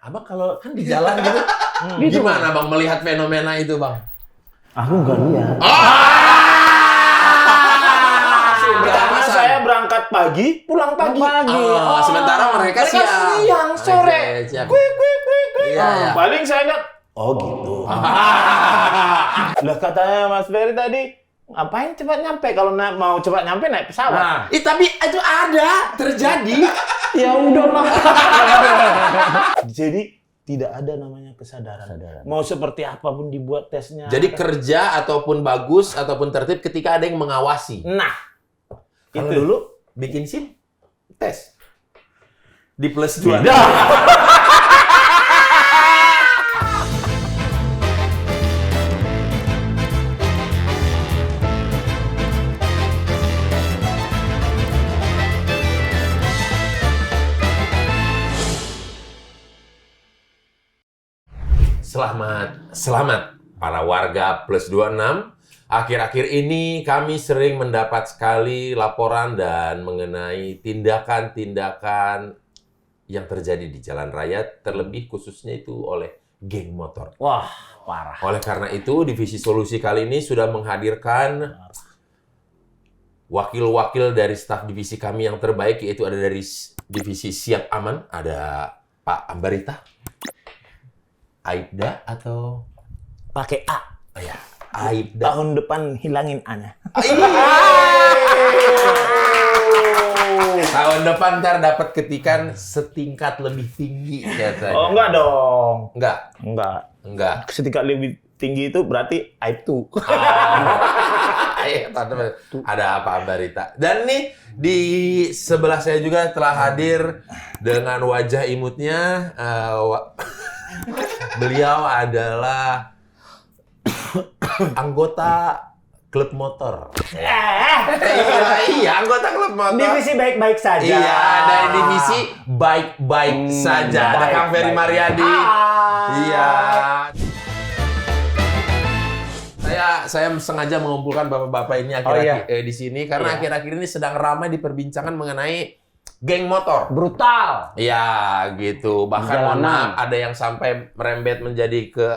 Abang kalau kan di jalan gitu, gimana Bang melihat fenomena itu Bang? Aku nggak lihat. Karena saya berangkat pagi, pulang pagi. Sementara mereka siang, sore. Iya. Paling saya lihat, oh gitu. Lah katanya Mas Ferry tadi, ngapain cepat nyampe? Kalau mau cepat nyampe naik pesawat. Tapi itu ada, terjadi. Ya udahlah. Jadi tidak ada namanya kesadaran. Mau seperti apapun dibuat tesnya. Jadi kerja ataupun bagus ataupun tertib ketika ada yang mengawasi. Nah, Kalau itu dulu bikin SIM, tes. Di +2. Selamat para warga +26. Akhir-akhir ini kami sering mendapat sekali laporan dan mengenai tindakan-tindakan yang terjadi di jalan raya, terlebih khususnya itu oleh geng motor. Wah, parah. Oleh karena itu, Divisi Solusi kali ini sudah menghadirkan wakil-wakil dari staf divisi kami yang terbaik, yaitu ada dari Divisi Siap Aman, ada Pak Ambarita, Aibda atau pakai A. Oh ya, Aibda. Tahun depan hilangin A-nya. Tahun depan ntar dapat ketikan setingkat lebih tinggi katanya. Oh, enggak dong. Enggak. Setingkat lebih tinggi itu berarti Aib 2. Ada apa Ambarita? Dan nih di sebelah saya juga telah hadir dengan wajah imutnya. Beliau adalah anggota klub motor. Iya, anggota klub motor. Divisi baik-baik saja. Iya, dari divisi baik-baik saja. Ada Kang Ferry Mariadi. Iya. Saya sengaja mengumpulkan bapak-bapak ini akhir-akhir di sini karena akhir-akhir ini sedang ramai diperbincangkan mengenai geng motor. Brutal. Ya, gitu. Bahkan mohon maaf, ada yang sampai merembet menjadi ke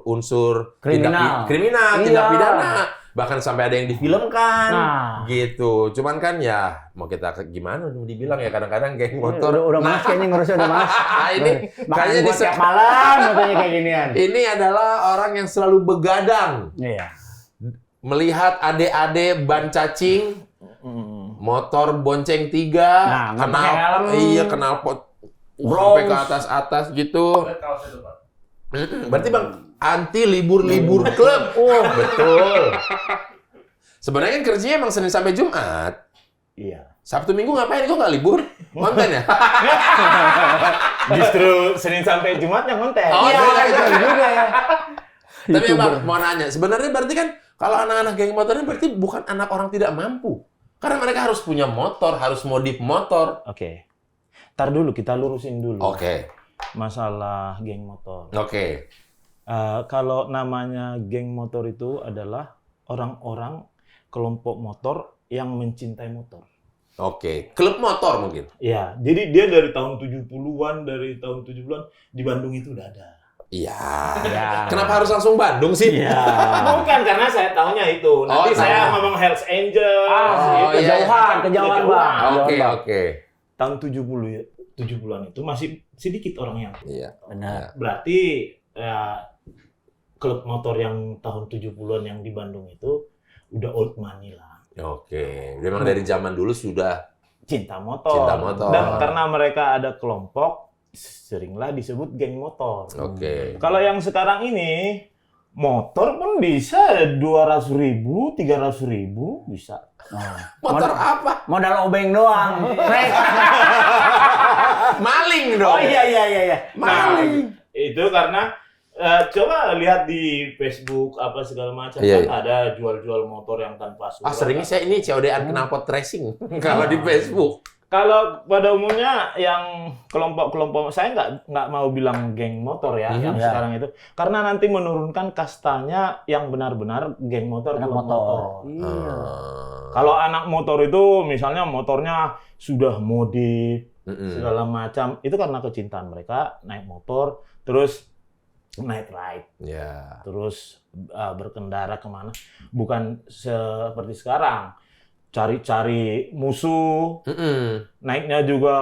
unsur kriminal, tindak pidana. Bahkan sampai ada yang difilmkan. Nah. Gitu. Cuman kan ya, mau kita gimana dibilang ya, kadang-kadang geng motor. Udah mas, kayaknya ngurusnya udah mas. Ini makanya buat tiap malam katanya kayak ginian. Ini adalah orang yang selalu begadang. Iya. Melihat adik-adik ban cacing, motor bonceng 3, kenal pot sampai ke atas gitu. Berarti Bang anti libur klub. Betul. Sebenarnya kan kerjanya emang Senin sampai Jumat. Iya. Sabtu Minggu ngapain? Kok nggak libur? Konten ya? Justru Senin sampai Jumatnya konten. Oh, Iya, juga ya. Tapi ya Bang, mau nanya, sebenarnya berarti kan kalau anak-anak geng motor ini berarti bukan anak orang tidak mampu. Karena mereka harus punya motor, harus modif motor. Oke. Ntar dulu, kita lurusin dulu. Oke. Masalah geng motor. Oke. Kalau namanya geng motor itu adalah orang-orang kelompok motor yang mencintai motor. Oke. Klub motor mungkin? Iya. Jadi dia dari tahun 70-an, di Bandung itu udah ada. Iya. Kenapa harus langsung Bandung sih? Iya. Bukan, karena saya tahunya itu. Nanti saya ngomong Hells Angels. Kejauhan Bang. Oke. Tahun 70-an itu masih sedikit orang yang. Iya. Benar. Berarti ya, klub motor yang tahun 70-an yang di Bandung itu udah old money lah. Oke. Memang dari zaman dulu sudah Cinta motor. Dan karena mereka ada kelompok, seringlah disebut geng motor. Oke. Kalau yang sekarang ini, motor pun bisa 200.000, 300.000 bisa. Motor apa? Modal obeng doang. Maling dong. Oh iya. Maling. Itu karena coba lihat di Facebook apa segala macam ada jual-jual motor yang tanpa surat. Seringnya saya ini COD-an knalpot racing kalau di Facebook. Kalau pada umumnya yang kelompok-kelompok, saya nggak mau bilang geng motor ya, yang sekarang itu. Karena nanti menurunkan kastanya yang benar-benar geng motor, klub motor. Iya. Kalau anak motor itu misalnya motornya sudah modif, segala macam. Itu karena kecintaan mereka naik motor, terus night ride, terus berkendara kemana. Bukan seperti sekarang, cari-cari musuh, naiknya juga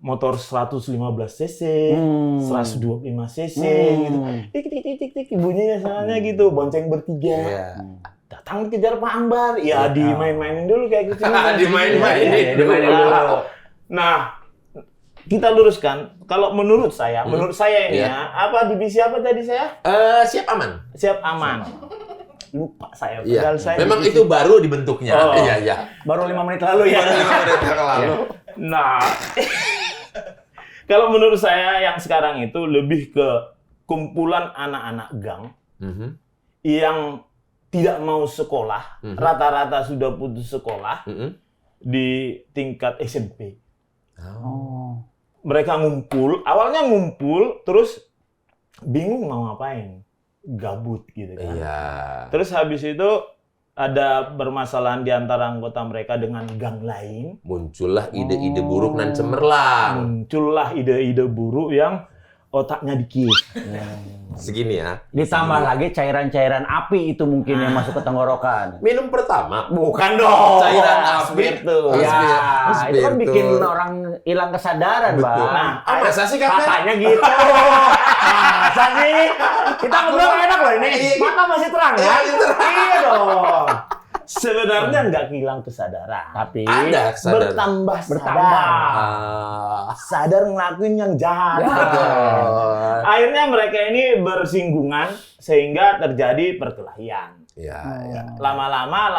motor 115 cc, 125 cc, gitu. Tik, bunyinya soalnya gitu, bonceng bertiga. Datang kejar Pak Ambar, ya dimain-mainin dulu kayak gitu. Dimain-mainin dulu. Nah, kita luruskan, kalau menurut saya ini apa divisi apa tadi saya? Siap aman. Siap aman. Lupa saya. Memang itu baru dibentuknya. Iya. Baru 5 menit lalu ya. Nah, kalau menurut saya yang sekarang itu lebih ke kumpulan anak-anak gang yang tidak mau sekolah, rata-rata sudah putus sekolah di tingkat SMP. Mereka awalnya ngumpul, terus bingung mau ngapain, gabut gitu kan. Terus habis itu ada permasalahan di antara anggota mereka dengan gang lain. Muncullah ide-ide buruk dan cemerlang. Muncullah ide-ide buruk yang otaknya dikit. Segini ya. Ditambah lagi cairan-cairan api itu mungkin yang masuk ke tenggorokan. Minum pertama. Bukan dong. Cairan api itu. Itu kan bikin orang hilang kesadaran, Bang. Nah, masa sih katanya gitu. Masa sih? Kita ngobrol enak loh ini. Mata masih terang ya? Iya dong. Sebenarnya nggak hilang kesadaran, tapi ada bertambah. Sadar ngelakuin yang jahat. Akhirnya mereka ini bersinggungan sehingga terjadi perkelahian. Lama-lama,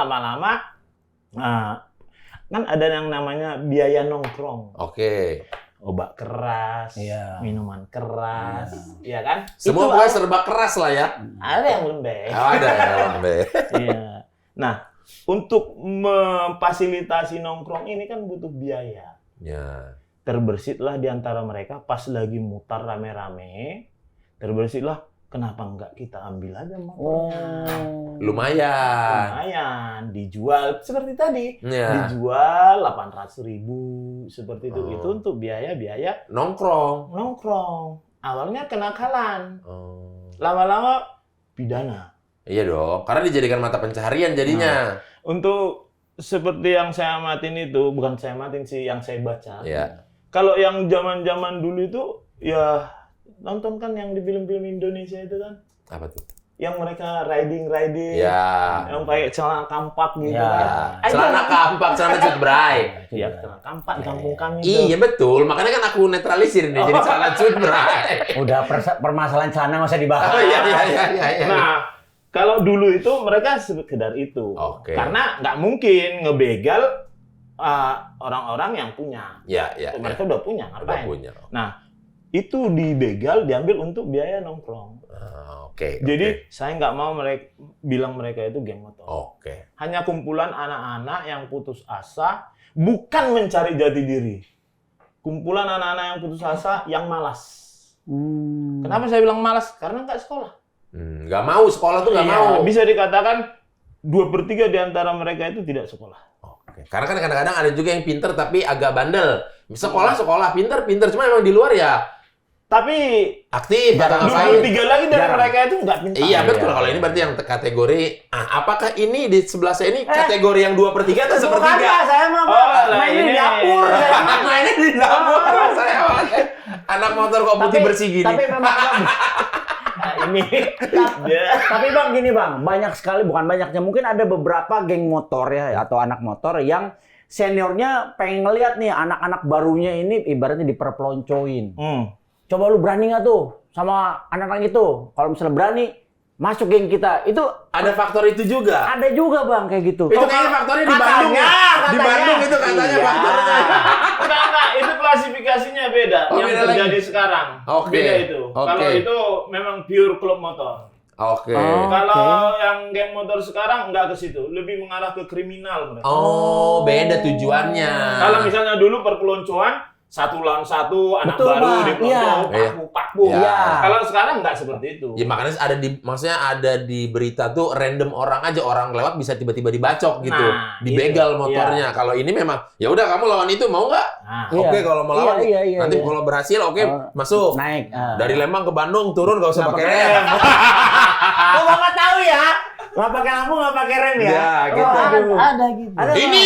kan ada yang namanya biaya nongkrong. Obat keras, minuman keras, ya kan? Semua serba keras lah ya. Ada yang lembek. Ada yang lembek. Nah, untuk memfasilitasi nongkrong ini kan butuh biaya. Terbesitlah di antara mereka pas lagi mutar rame-rame, terbesitlah kenapa enggak kita ambil aja motornya. Lumayan, dijual seperti tadi. Dijual 800.000 seperti itu. Itu untuk biaya nongkrong. Awalnya kenakalan. Lama-lama pidana. Iya dong, karena dijadikan mata pencaharian jadinya. Untuk seperti yang saya amatin itu, bukan saya amatin sih, yang saya baca. Kalau yang zaman-zaman dulu itu, ya nonton kan yang di film-film Indonesia itu kan. Apa tuh? Yang mereka riding, yang pakai celana kampak gitu kan. Celana kampak, celana cutbray. Iya, celana kampak di kampung kami. Iya betul, makanya kan aku netralisir nih, jadi celana cutbray. Udah permasalahan celana nggak usah dibahas. Iya. Nah, kalau dulu itu mereka sekedar itu, karena nggak mungkin ngebegal orang-orang yang punya. Mereka udah punya, ngapain? Nah, itu dibegal, diambil untuk biaya nongkrong. Jadi saya nggak mau bilang mereka itu geng motor. Hanya kumpulan anak-anak yang putus asa, bukan mencari jati diri. Kumpulan anak-anak yang putus asa, yang malas. Kenapa saya bilang malas? Karena nggak sekolah. Nggak mau sekolah tuh nggak mau. Bisa dikatakan 2/3 di antara mereka itu tidak sekolah. Karena kan kadang-kadang ada juga yang pinter tapi agak bandel. Sekolah, pinter, cuma emang di luar ya. Tapi aktif, 2/3 lagi dari mereka itu nggak pintar. Iya betul. Kalau ini berarti yang kategori. Apakah ini di sebelah saya ini kategori yang 2/3 atau 1/3? Saya mah mainnya di dapur. Mainnya di dapur. Saya anak motor kok putih bersih gini. Tapi memang tapi Bang gini Bang, banyak sekali, bukan banyaknya, mungkin ada beberapa geng motor ya atau anak motor yang seniornya pengen ngeliat nih anak-anak barunya ini ibaratnya diperpeloncoin. Coba lu berani nggak tuh sama anak-anak itu? Kalau misalnya berani, masuk geng kita. Itu ada faktor itu juga. Ada juga Bang kayak gitu. Itu kayaknya faktornya di Bandung ya. Di Bandung itu katanya faktornya. Enggak, itu klasifikasinya beda. Yang terjadi sekarang. Beda itu. Kalau itu memang pure klub motor. Kalau yang geng motor sekarang nggak ke situ, lebih mengarah ke kriminal mereka. Beda tujuannya. Kalau misalnya dulu perpeloncoan, satu lawan satu, anak Betul, baru Pak. di paku. Iya. Kalau sekarang nggak seperti itu. Ya makanya maksudnya ada di berita tuh random orang aja, orang lewat bisa tiba-tiba dibacok gitu, Nah, dibegal itu. motornya. Kalau ini memang ya udah kamu lawan itu mau nggak? Nah, Iya. Oke kalau mau lawan, Iya, nanti iya. kalau berhasil oke masuk. Naik. Dari Lembang ke Bandung turun nggak usah Nggak pakai pakai rem. Kok Bapak tahu ya? Nggak pakai lampu, nggak pakai rem ya? Ya, gitu. Ada gitu. Ada, Ini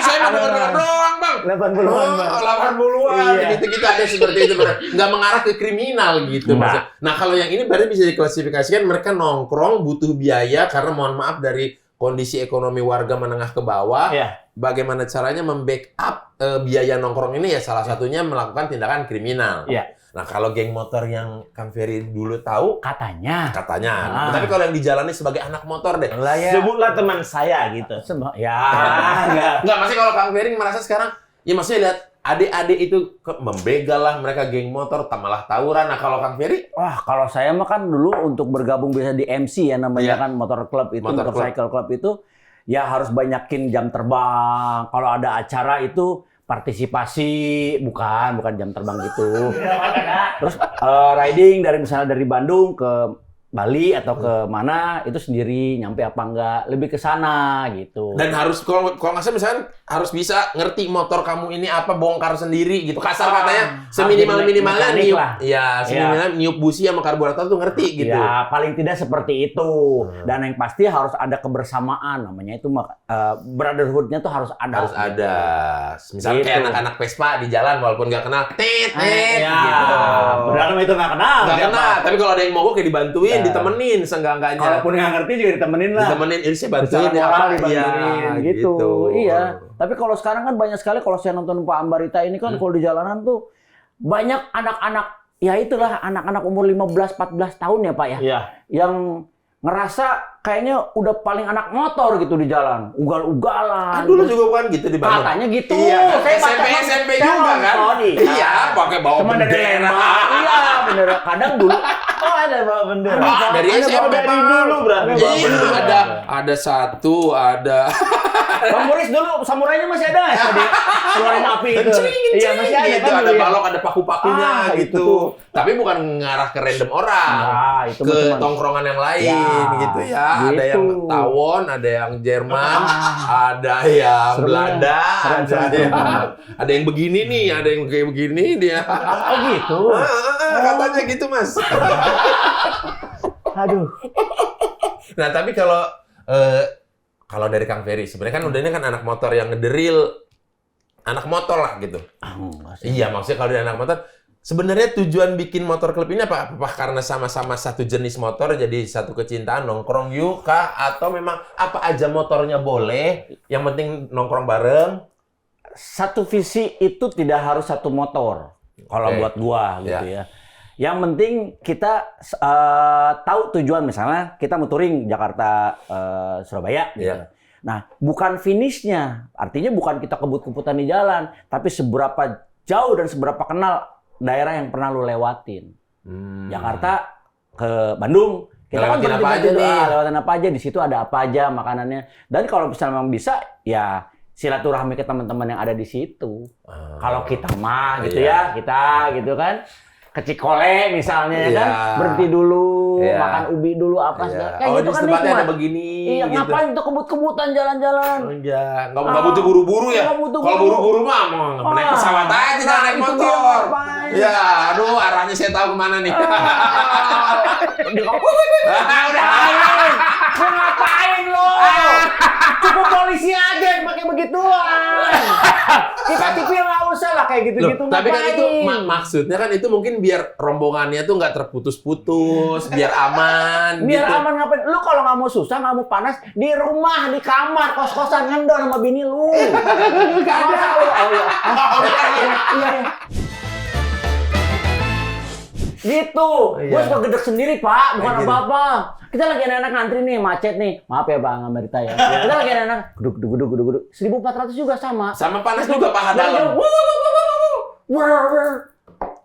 saya mau dengar doang bang. 80-an, Bang. 80-an, Iya. gitu-gitu ada seperti itu, nggak mengarah ke kriminal gitu. Nggak. Nah kalau yang ini berarti bisa diklasifikasikan mereka nongkrong butuh biaya karena mohon maaf dari kondisi ekonomi warga menengah ke bawah. Iya. Bagaimana caranya membackup biaya nongkrong ini ya salah satunya melakukan tindakan kriminal. Iya. Nah kalau geng motor yang Kang Ferry dulu tahu Katanya. katanya, tapi kalau yang dijalani sebagai anak motor deh. Lah ya. Sebutlah teman saya gitu. Ya, enggak. Enggak, maksudnya kalau Kang Ferry merasa sekarang, ya maksudnya lihat adik-adik itu membegal lah mereka geng motor, malah tawuran. Nah kalau Kang Ferry, Wah, kalau saya mah kan dulu untuk bergabung bisa di MC ya namanya Iya. kan motor club itu, Motor motorcycle club itu ya harus banyakin jam terbang. Kalau ada acara itu partisipasi, bukan jam terbang gitu. Terus riding dari misalnya dari Bandung ke Bali atau ke mana itu sendiri nyampe apa enggak, lebih ke sana gitu. dan harus kalau nggak salah misalnya harus bisa ngerti motor kamu ini apa, bongkar sendiri gitu. Kasar katanya seminimal-minimalnya mekanik niup, lah. ya seminimal niup busi sama karburator tuh ngerti gitu. Ya, paling tidak seperti itu. Dan yang pasti harus ada kebersamaan. Namanya itu brotherhood-nya tuh harus ada. Harus ada. Misalnya kayak Gitu. anak-anak Vespa di jalan walaupun nggak kenal, tet, Ya, gitu. berantem itu nggak kenal. Nggak siapa. kenal, tapi kalau ada yang mogok ya dibantuin, Ya. ditemenin seenggak-enggaknya. Kalaupun nggak ngerti juga ditemenin lah. Ditemenin, ini saya bantuin Secara ya, moral Pak. dibantuin Iya, gitu. Iya. Tapi kalau sekarang kan banyak sekali kalau saya nonton Pak Ambarita ini kan kalau di jalanan tuh banyak anak-anak ya itulah anak-anak umur 15-14 tahun ya Pak ya. Iya. Yang ngerasa kayaknya udah paling anak motor gitu di jalan. Ugal-ugalan. Dulu juga bukan gitu di Bandung. Katanya gitu. Iya, Saya baca SMP saya juga kan. nonton, Iya, pakai bawa Teman dari bendera. Lembang. Iya, bener. Kadang dulu. Oh ada Pak bendera. Ah, dari Ada SMP dari Pak. dulu berarti. Iya, ada satu, ada Bang Boris dulu samurainya masih ada nggak? Tadi keluarin api itu. Iya masih ada gitu, kan ada dulu ya? balok, ada paku-pakunya Ah, itu gitu. tuh. Tapi bukan ngarah ke random orang. Nah, itu ke cuman- tongkrongan yang lain Ya, gitu ya. Ada gitu. yang tawon, ada yang Jerman, ada yang Serem ya. Belanda, Serem. ada yang begini nih, ada yang kayak begini dia. Oh gitu. Katanya gitu, Mas. Aduh. Nah, tapi kalau dari Kang Ferry, sebenarnya kan udah ini kan anak motor yang ngederil anak motor lah gitu. Iya, maksudnya kalau dari anak motor, sebenarnya tujuan bikin motor klub ini apa? Apa karena sama-sama satu jenis motor jadi satu kecintaan nongkrong yuk kah? Atau memang apa aja motornya boleh, yang penting nongkrong bareng? Satu visi itu tidak harus satu motor. Kalau Oke. buat gua gitu ya. Yang penting kita tahu tujuan, misalnya kita mau touring Jakarta Surabaya gitu. Iya. Nah, bukan finishnya, artinya bukan kita kebut-kebutan di jalan, tapi seberapa jauh dan seberapa kenal daerah yang pernah lu lewatin. Jakarta ke Bandung, kita kan Lewatin apa aja berhenti-berhenti, nih? lewatin apa aja, di situ ada apa aja makanannya. Dan kalau misalnya memang bisa, ya silaturahmi ke teman-teman yang ada di situ. Kalau kita mah gitu Iya. ya, kita gitu kan. Ke Cikole misalnya ya Iya. kan, berhenti dulu, Iya. makan ubi dulu apa Iya. segala. Kayak Oh, gitu di kan tempatnya nikmat. ada begini Iya, gitu. ngapain tuh kebut-kebutan jalan-jalan? Oh, iya, nggak butuh buru-buru ya. Nggak butuh Kalau buru. buru-buru mah mau naik pesawat aja, Nah, jangan naik itu dia motor. ngapain? Ya, aduh, arahnya saya tahu kemana nih. Udah mau ngapain lo? Cukup polisi aja yang pakai begituan. Kita TV nggak usah lah kayak gitu-gitu. Loh, tapi kan ngapain? itu maksudnya kan itu mungkin biar rombongannya tuh nggak terputus-putus, biar aman. Biar gitu. aman ngapain? Lu kalau nggak mau susah, nggak mau panas, di rumah, di kamar, kos-kosan ngendor sama bini lu. Gak ada. Iya. Gitu. Iya. Gue suka gedek sendiri, Pak. Bukan Gitu. apa-apa. Kita lagi anak-anak ngantri nih, macet nih. Maaf ya, Bang Amerita ya. Kita lagi anak-anak geduk. 1.400 juga sama. Sama panas juga paha dalam.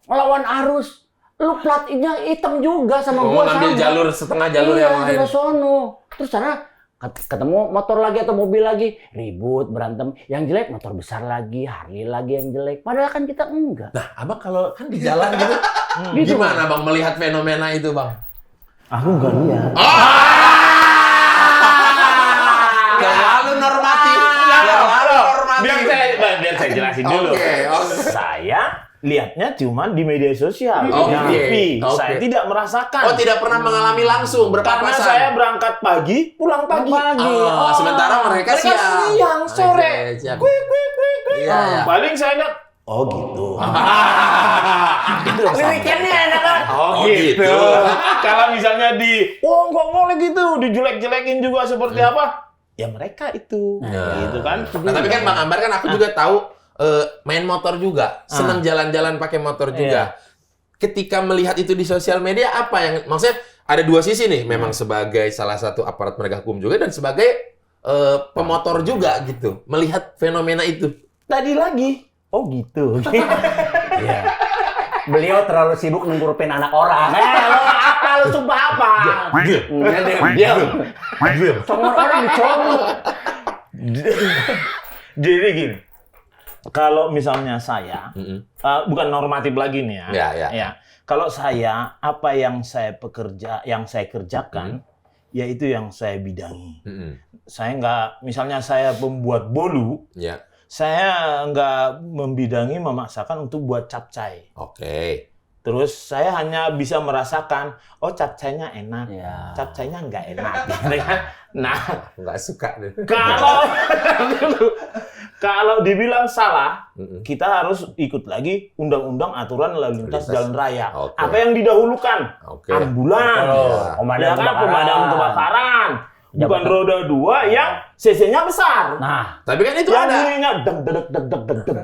Melawan arus. Lu platnya hitam juga sama Oh, gua ngambil sama. jalur setengah jalur iya, yang lain. sebelah sono. Terus sana Ketemu motor lagi atau mobil lagi, ribut, berantem. Yang jelek motor besar lagi, Harley lagi yang jelek. Padahal kan kita enggak. Nah, abang kalau kan di jalan gitu, Gitu, gimana bang melihat fenomena itu bang? Aku nggak lihat. Terlalu normatif. Terlalu normatif. Biar saya jelasin dulu. Oke. Saya lihatnya cuma di media sosial, Oke, di TV. oke. Saya tidak merasakan. Oh, tidak pernah mengalami langsung Karena berpapasan. saya berangkat pagi, pulang pagi. Oh, sementara mereka siang. sore. Siang. Kuik. Iya, iya. Paling saya lihat, oh gitu. Itu Tapi weekendnya enak kan? Oh, Oh, gitu. gitu. Kalau misalnya nggak boleh gitu, dijelek-jelekin juga seperti apa? Ya mereka itu, Nah. gitu kan. Nah, tapi kan Bang Ambar kan aku juga tahu main motor juga, senang jalan-jalan pakai motor juga. Ketika melihat itu di sosial media, apa yang maksudnya ada dua sisi nih, memang sebagai salah satu aparat penegak hukum juga dan sebagai pemotor juga gitu, melihat fenomena itu. Tadi lagi, oh gitu. Iya. Beliau terlalu sibuk nunggurupin anak orang. Lo apa? Lo sumpah apa? Diam. Congor orang dicongor. Jadi gini, kalau misalnya saya, bukan normatif lagi nih ya. Ya. Kalau saya, apa yang saya kerjakan, yaitu yang saya bidangi. Saya nggak, misalnya saya pembuat bolu, Ya. saya nggak membidangi memaksakan untuk buat capcay. Oke. Terus saya hanya bisa merasakan, oh capcaynya enak, Ya. capcaynya nggak enak. Gitu kan? Nah, Nggak suka deh. kalau dibilang salah, kita harus ikut lagi undang-undang aturan lalu lintas jalan raya. Oke. Apa yang didahulukan? Oke. Ambulan, Pemadam pemadam kebakaran. Bukan roda 2 yang CC-nya besar. Nah, Tapi kan itu Yang ada. bunyinya deg deg deg deg deg deg.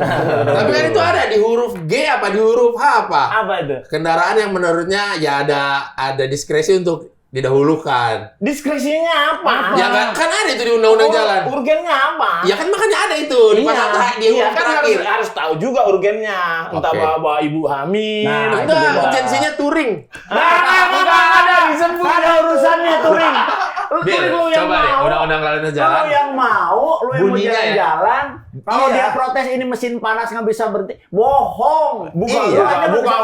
Tapi kan itu ada di huruf G apa di huruf H apa? Apa itu? Kendaraan yang menurutnya ya ada diskresi untuk didahulukan. Diskresinya apa? Ya kan ada itu di undang-undang jalan. Urgennya apa? Ya kan makanya ada itu di pasal terakhir di huruf kan terakhir. harus tahu juga urgennya. Entah Oke. bawa ibu hamil. Nah, itu Enggak, juga. urgensinya touring. Bukan ada disebut. ada urusannya touring. Bil, Lu yang coba deh mau. undang-undang lalu lintas Lo jalan. yang mau, lo yang mau Bunyinya ya? jalan-jalan. Kalau Iya. dia protes ini mesin panas nggak bisa berhenti, bohong. Bukan, Iya, bukan.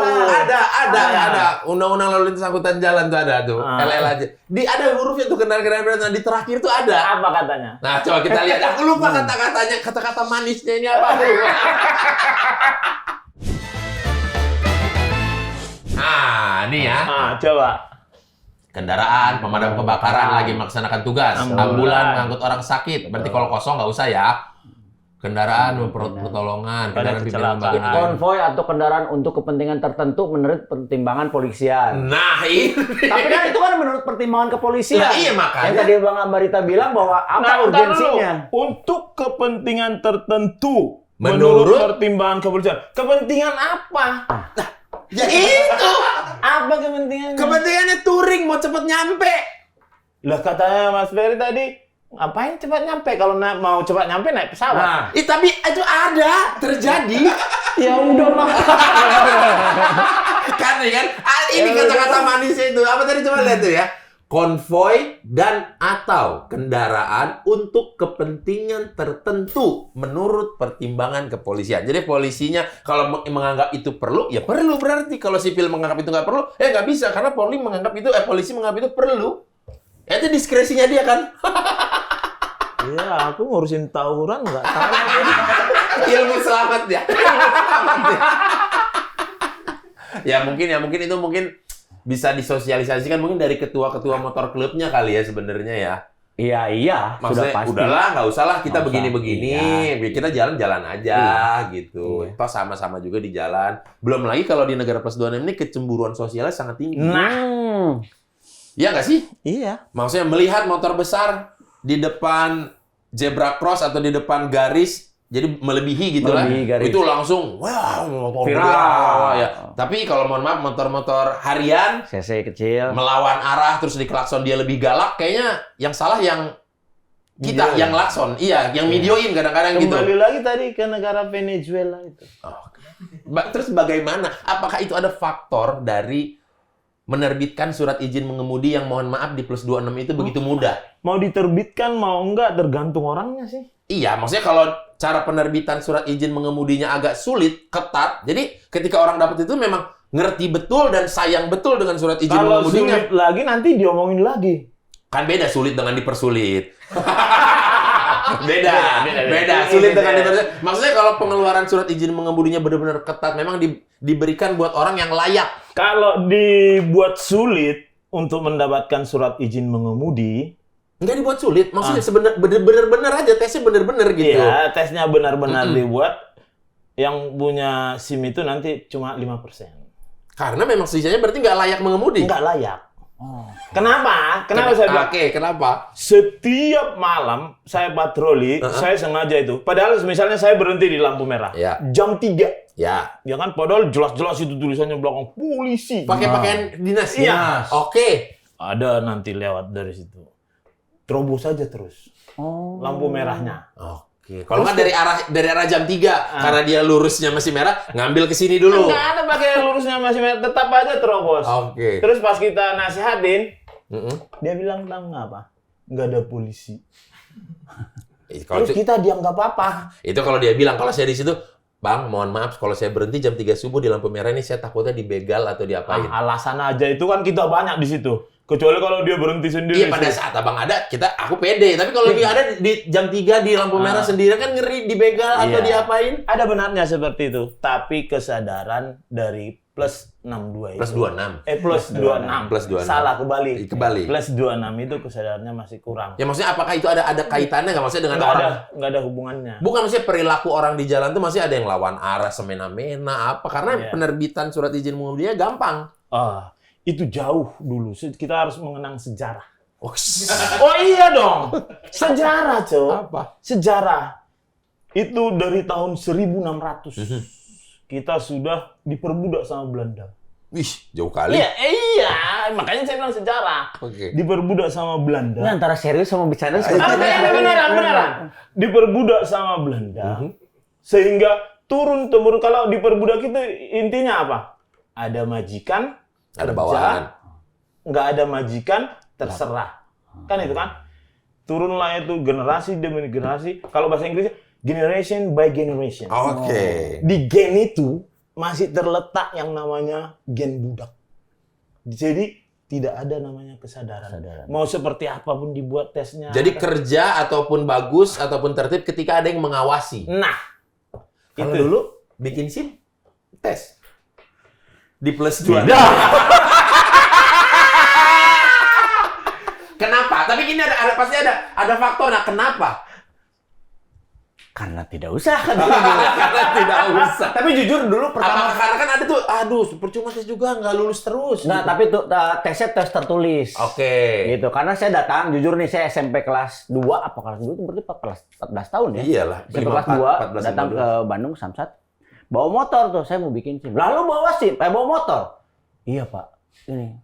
ada undang-undang lalu lintas angkutan jalan tuh ada tuh. Ah. LL aja. Di ada hurufnya tuh kendaraan berat di terakhir tuh ada. Apa katanya? Nah, coba kita lihat. Aku lupa kata-katanya, kata-kata manisnya ini apa aku lupa. Nah, ini ya. Coba. Kendaraan pemadam kebakaran lagi melaksanakan tugas. Ambulan mengangkut orang sakit. Berarti kalau kosong nggak usah ya. Kendaraan pertolongan, kendaraan pimpinan lembaga negara. Konvoy atau kendaraan untuk kepentingan tertentu menurut pertimbangan polisian. Nah, ini. Tapi kan itu kan menurut pertimbangan kepolisian. Nah, iya, makanya. Yang tadi Bang Ambarita bilang bahwa apa urgensinya? Untuk kepentingan tertentu Menurut pertimbangan kepolisian. Kepentingan apa? Ya itu. Apa kepentingannya? Kepentingannya touring mau cepet nyampe. Lah katanya Mas Ferry tadi, ngapain cepat nyampe? Kalau mau cepat nyampe naik pesawat. Tapi itu ada terjadi. Ya udah lah. Kan ini kata-kata manisnya itu. Apa tadi coba lihat tuh ya. Konvoy dan atau kendaraan untuk kepentingan tertentu menurut pertimbangan kepolisian. Jadi polisinya kalau menganggap itu perlu, ya perlu berarti. Kalau sipil menganggap itu nggak perlu, ya nggak bisa karena polisi menganggap itu perlu. Ya, itu diskresinya dia kan. Iya, aku ngurusin tawuran nggak tahu. Ilmu selamat ya. Ya mungkin itu bisa disosialisasikan mungkin dari ketua-ketua motor klubnya kali ya sebenarnya ya. Iya, Maksudnya sudah pasti. udahlah nggak usah lah kita Nggak usah, begini-begini, kita jalan-jalan aja gitu. Iya. Toh sama-sama juga di jalan. Belum lagi kalau di negara plus 26 ini kecemburuan sosialnya sangat tinggi. Iya nggak sih? Iya. Maksudnya melihat motor besar di depan zebra cross atau di depan garis, jadi melebihi gitu Melebihi kan. garis. Itu langsung, wow, motor Viral. viral. Ya. Tapi kalau mohon maaf, motor-motor harian, CC kecil. melawan arah, terus di klakson dia lebih galak, kayaknya yang salah yang kita, Videoin. yang klakson. Iya, yang videoin kadang-kadang gitu. Kembali lagi tadi ke negara Venezuela itu. Terus bagaimana? Apakah itu ada faktor dari menerbitkan surat izin mengemudi yang mohon maaf di plus 26 itu begitu mudah? Mau diterbitkan mau enggak tergantung orangnya sih. Iya, maksudnya kalau cara penerbitan surat izin mengemudinya agak sulit, ketat. Jadi ketika orang dapat itu memang ngerti betul dan sayang betul dengan surat izin Kalau mengemudinya. sulit lagi nanti diomongin lagi. Kan beda sulit dengan dipersulit. beda. Sulit dengan dipersulit. Maksudnya kalau pengeluaran surat izin mengemudinya benar-benar ketat, memang diberikan buat orang yang layak. Kalau dibuat sulit untuk mendapatkan surat izin mengemudi, Nggak dibuat sulit, maksudnya bener-bener aja tesnya bener-bener gitu. iya, tesnya benar-benar dibuat. Yang punya SIM itu nanti cuma 5%. Karena memang sisanya berarti nggak layak mengemudi. Nggak layak. Kenapa? Kenapa saya bilang? Oke, kenapa? Setiap malam saya patroli, saya sengaja itu. Padahal misalnya saya berhenti di lampu merah. Ya. Jam 3. Ya. Ya kan, padahal jelas-jelas itu tulisannya belakang polisi. Pakai pakaian dinas. Iya. Oke. Ada nanti lewat dari situ. Terobos saja terus. Lampu merahnya. Oke. Kalau nggak dari arah jam 3 karena dia lurusnya masih merah, ngambil ke sini dulu. Nggak ada pakai lurusnya masih merah, tetap aja terobos. Oke. Terus pas kita nasihatin, Mm-mm. dia bilang tahu nggak apa? Nggak ada polisi. Kalau Terus itu, kita diam nggak apa-apa. itu kalau dia bilang, kalau saya di situ, Bang, mohon maaf kalau saya berhenti jam 3 subuh di lampu merah ini saya takutnya dibegal atau diapain. Alasan aja itu kan kita banyak di situ. Kecuali kalau dia berhenti sendiri. Iya, pada saat Abang ada, aku pede. Tapi kalau dia ada di jam 3 di lampu merah sendiri kan ngeri dibegal atau Iya. diapain. Ada benarnya seperti itu. Tapi kesadaran dari plus 62 itu. Plus 26. Plus 26. Plus 26. Salah, kebalik. Kebalik. Plus 26 itu kesadarannya masih kurang. Ya maksudnya apakah itu ada kaitannya nggak maksudnya dengan orang? Nggak ada hubungannya. Bukan, maksudnya perilaku orang di jalan tuh masih ada yang lawan arah semena-mena apa? Karena Iya. penerbitan surat izin mengemudinya gampang. Itu jauh dulu. Kita harus mengenang sejarah. Oh, Oh iya dong. Sejarah, Cok. apa? Sejarah. Itu dari tahun 1600. Kita sudah diperbudak sama Belanda. Wih, jauh kali. Iya. Makanya saya bilang sejarah. Oke. Diperbudak sama Ini Belanda. antara serius sama bercanda. Beneran. Diperbudak sama Belanda. Sehingga turun-temurun. Kalau diperbudak itu intinya apa? Ada majikan, Ada kerja, bawahan. nggak ada majikan, terserah. Kan itu kan? Turunlah itu generasi demi generasi. Kalau bahasa Inggrisnya, generation by generation. Oke. Di gen itu masih terletak yang namanya gen budak. Jadi tidak ada namanya kesadaran. Mau seperti apapun dibuat tesnya. Jadi kerja ataupun bagus ataupun tertib ketika ada yang mengawasi. Nah, Kalau itu dulu bikin SIM, tes. Di plus 2. Kenapa? Tapi ini pasti ada faktor. Nah, kenapa? Karena tidak usah. Karena tidak usah. Tapi jujur dulu pertama. Karena kan ada tuh, aduh, percuma tes juga nggak lulus terus. Nah, tapi tuh tesnya tes tertulis. Oke. Gitu. Karena saya datang, jujur nih, saya SMP kelas 2, apa kelas 2 itu berarti 14 tahun ya? Iyalah. SMP kelas 2, datang ke Bandung, Samsat. Bawa motor tuh, saya mau bikin SIM. Lalu bawa SIM, bawa motor. Iya, Pak. Ini.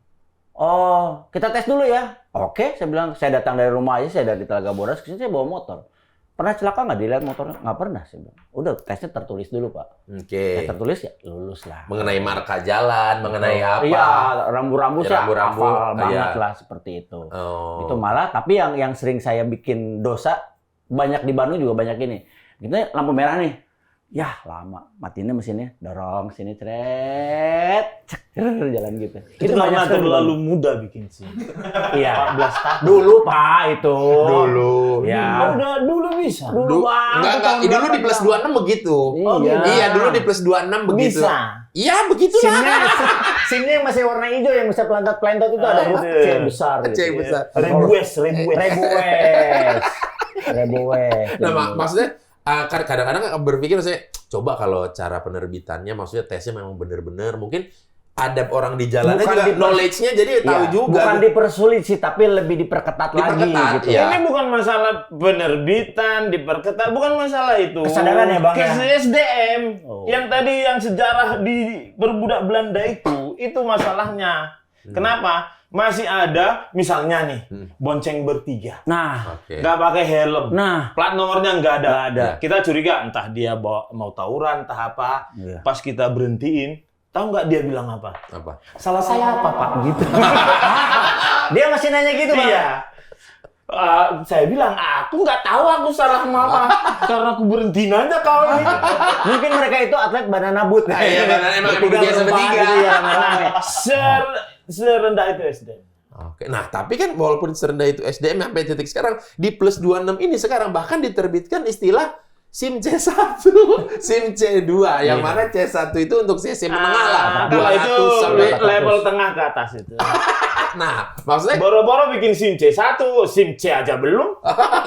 Oh, kita tes dulu ya. Oke, saya bilang, saya datang dari rumah aja, saya dari Telaga Bodas, ke sini saya bawa motor. Pernah celaka nggak dilihat motornya? Nggak pernah, saya bilang. Udah, tesnya tertulis dulu, Pak. Oke. Tes tertulis ya, lulus lah. Mengenai marka jalan, mengenai apa? Iya, rambu-rambu sih Rambu-rambu, hafal banget iya. lah seperti itu. Oh. Itu malah, tapi yang sering saya bikin dosa, banyak di Bandung juga banyak ini. Kita lampu merah nih. Ya, lama. Matiin mesinnya, dorong sini, ceret, cek, jalan gitu. itu karena sekali terlalu di muda bikin SIM. Bandung. Iya. 14 tahun. Dulu, Pak, itu. Dulu. Ya. Udah dulu bisa. Dulu, Bang. Enggak. Dulu di plus 26 begitu. Iya. Iya, dulu di plus 26 begitu. Bisa. Iya, begitulah. SIM-nya yang masih warna hijau, yang bisa pelantat-pelantat itu ada huruf C besar. C gitu. besar. Rebues. Reboes. Nah, maksudnya kadang-kadang berpikir saya coba kalau cara penerbitannya maksudnya tesnya memang benar-benar mungkin ada orang di jalannya Bukan juga knowledge-nya jadi tahu Iya, juga. bukan dipersulit sih, tapi lebih diperketat lagi gitu. iya. Ini bukan masalah penerbitan, diperketat, bukan masalah itu. Kesadaran ya, Bang, ya? SDM. Oh. Yang tadi yang sejarah di berbudak Belanda itu masalahnya. Kenapa? Masih ada, misalnya nih, bonceng bertiga. Nah, Oke. Nggak pakai helm. nah, Plat nomornya nggak ada. Nggak ada. Kita curiga entah dia mau tawuran, entah apa. Iya. Pas kita berhentiin, Tahu nggak dia bilang apa? Apa? Salah saya apa, Pak? Gitu. Dia masih nanya gitu, Bang. Iya. Saya bilang, aku nggak tahu aku salah apa. Karena aku berhenti aja kau ini. Mungkin mereka itu atlet banana boot. Iya, banana emang Bertiga, biasa berempat bertiga. gitu ya, rame-rame. Serendah itu SDM. Oke. Nah, tapi kan walaupun serendah itu SDM sampai titik sekarang di plus 26 ini sekarang bahkan diterbitkan istilah SIM C1, SIM C2 yang mana C1 itu untuk CC menengah lah. Kalau itu 200 sampai 400. level tengah ke atas itu. Nah, maksudnya Boro-boro bikin SIM C1, SIM C aja belum.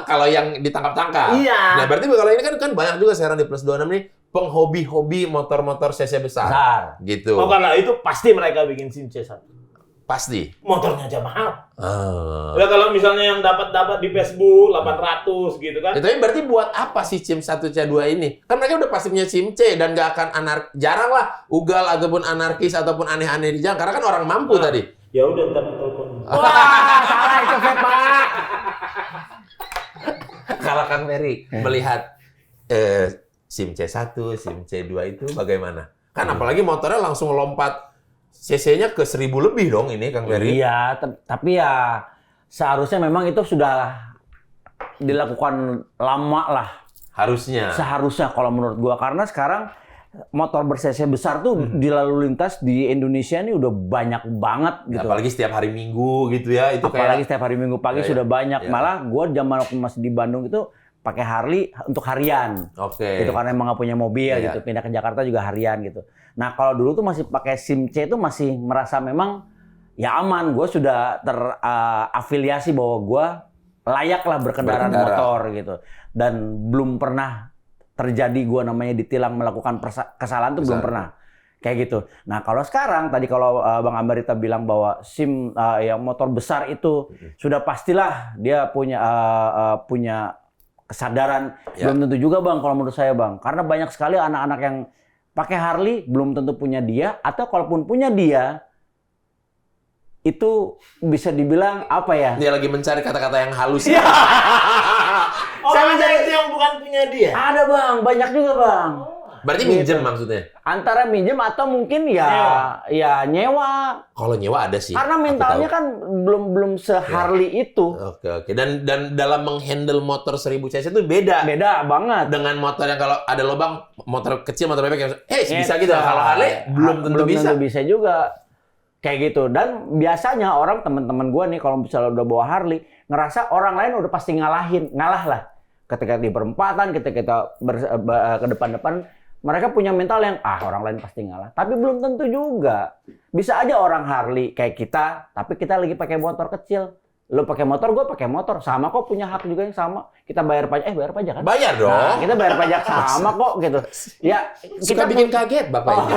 kalau yang ditangkap-tangkap. Iya. Nah, berarti kalau ini kan banyak juga sekarang di plus 26 nih penghobi-hobi motor-motor CC besar. Besar. Gitu. Oh, kalau itu pasti mereka bikin SIM C1. Pasti. Motornya aja mahal. Ah. Ya kalau misalnya yang dapat di Facebook 800 gitu kan. Ya, tapi berarti buat apa sih SIM 1 C2 ini? Kan mereka udah pasti punya SIM C dan nggak akan jarang lah ugal ataupun anarkis ataupun aneh-aneh di jalan karena kan orang mampu tadi. Ya udah ntar telepon. Wah, salah itu Pak. Kalau Kang Ferry melihat SIM C1, SIM C2 itu bagaimana? Kan apalagi motornya langsung lompat CC-nya ke 1000 lebih dong ini Kang Ferry. Iya, tapi ya seharusnya memang itu sudah dilakukan lama lah. Harusnya. Seharusnya kalau menurut gua karena sekarang motor ber-cc besar tuh di lalu lintas di Indonesia ini udah banyak banget gitu. Apalagi setiap hari Minggu gitu ya, itu Apalagi kayak setiap hari Minggu pagi Ya, sudah ya. banyak. Ya. Malah gua zaman waktu masih di Bandung itu pakai Harley untuk harian. Oke. Gitu karena emang nggak punya mobil Ya. gitu. Pindah ke Jakarta juga harian gitu. Nah, kalau dulu tuh masih pakai SIM C itu masih merasa memang ya aman. Gue sudah terafiliasi bahwa gue layaklah berkendara motor gitu. Dan belum pernah terjadi gue namanya ditilang melakukan kesalahan tuh belum pernah. Kayak gitu. Nah, kalau sekarang tadi kalau Bang Ambarita bilang bahwa SIM yang motor besar itu sudah pastilah dia punya kesadaran. Ya. Belum tentu juga Bang kalau menurut saya Bang. Karena banyak sekali anak-anak yang pakai Harley belum tentu punya dia, atau kalaupun punya dia itu bisa dibilang apa ya? Dia lagi mencari kata-kata yang halus. Iya. Sama itu yang bukan punya dia. Ada Bang, banyak juga Bang. Berarti minjem maksudnya? Antara minjem atau mungkin ya nyewa. Kalau nyewa ada sih. Karena aku mentalnya tahu. kan belum se-Harley itu. Oke. Dan dalam menghandle motor 1000 cc itu beda. Beda banget. Dengan motor yang kalau ada lubang, motor kecil, motor bebek yang bisa gitu. Kalau Harley belum tentu bisa. Belum tentu bisa juga. Kayak gitu. Dan biasanya orang teman-teman gue nih kalau misalnya udah bawa Harley, ngerasa orang lain udah pasti ngalah lah. Ketika di perempatan, ketika kita ke depan-depan, mereka punya mental yang orang lain pasti ngalah. Tapi belum tentu juga. Bisa aja orang Harley kayak kita, tapi kita lagi pakai motor kecil. Lo pakai motor, gue pakai motor. Sama kok, punya hak juga yang sama. Kita bayar pajak, bayar pajak kan? Bayar dong. Nah, kita bayar pajak sama kok gitu. Ya, Suka bikin kaget Bapak ini.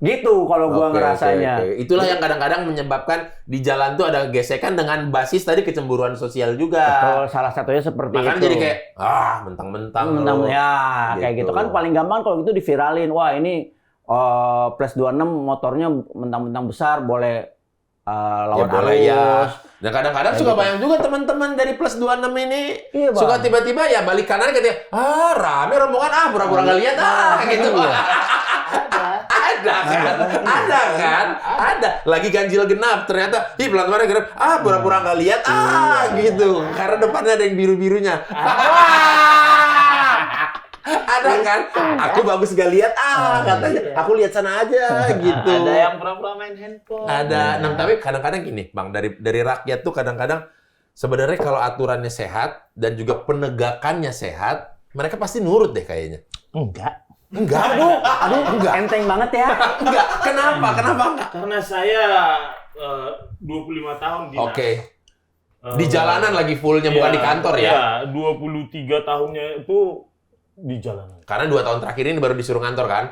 Gitu kalau gua Oke, ngerasanya. oke. Itulah yang kadang-kadang menyebabkan di jalan tuh ada gesekan dengan basis tadi kecemburuan sosial juga. Betul, salah satunya seperti Makanya itu. jadi kayak mentang-mentang Mentang lo. ya kayak Gitu. gitu kan paling gampang kalau gitu diviralin. Wah, ini plus 26 motornya mentang-mentang besar boleh lawan boleh arus. ya. Dan kadang-kadang Kayak suka gitu. banyak juga teman-teman dari plus 26 ini Iya, Bang. suka tiba-tiba ya balik kanan katanya, rame rombongan pura-pura nggak lihat gitu. Ada. Lagi ganjil genap ternyata, pelan-pelan genap, pura-pura nggak lihat, gitu. Karena depannya ada yang biru-birunya. Ada kan? Aku bagus gak lihat, katanya. Aku lihat sana aja, gitu. Ada yang pura-pura main handphone. Ada. Nah, tapi kadang-kadang gini, Bang, dari rakyat tuh kadang-kadang sebenarnya kalau aturannya sehat dan juga penegakannya sehat, mereka pasti nurut deh kayaknya. Enggak. Aduh, enggak. Enteng banget ya. Enggak. Kenapa enggak? Karena saya 25 tahun dinas. Oke. Di jalanan lagi fullnya, bukan di kantor ya? Iya, 23 tahunnya itu di jalanan. Karena 2 tahun terakhir ini baru disuruh kantor kan?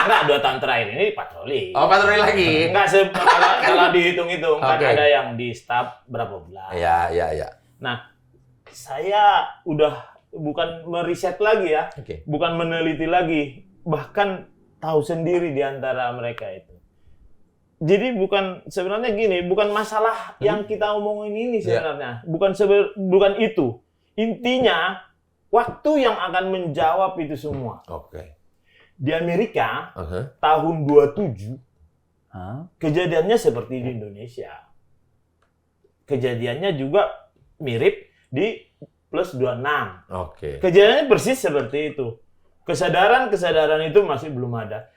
Enggak, 2 tahun terakhir ini patroli. Oh, patroli lagi? Enggak, kalau dihitung-hitung, kan Oke. ada yang di staf berapa bulan. Iya. Nah, saya udah bukan meriset lagi ya, Oke. bukan meneliti lagi, bahkan tahu sendiri di antara mereka itu. Jadi sebenarnya gini, bukan masalah yang kita omongin ini sebenarnya, bukan itu. Intinya waktu yang akan menjawab itu semua. Oke. Di Amerika Aha. tahun 27 Hah? kejadiannya seperti di Indonesia. Kejadiannya juga mirip di plus 26. Oke. Kejadiannya persis seperti itu. Kesadaran itu masih belum ada.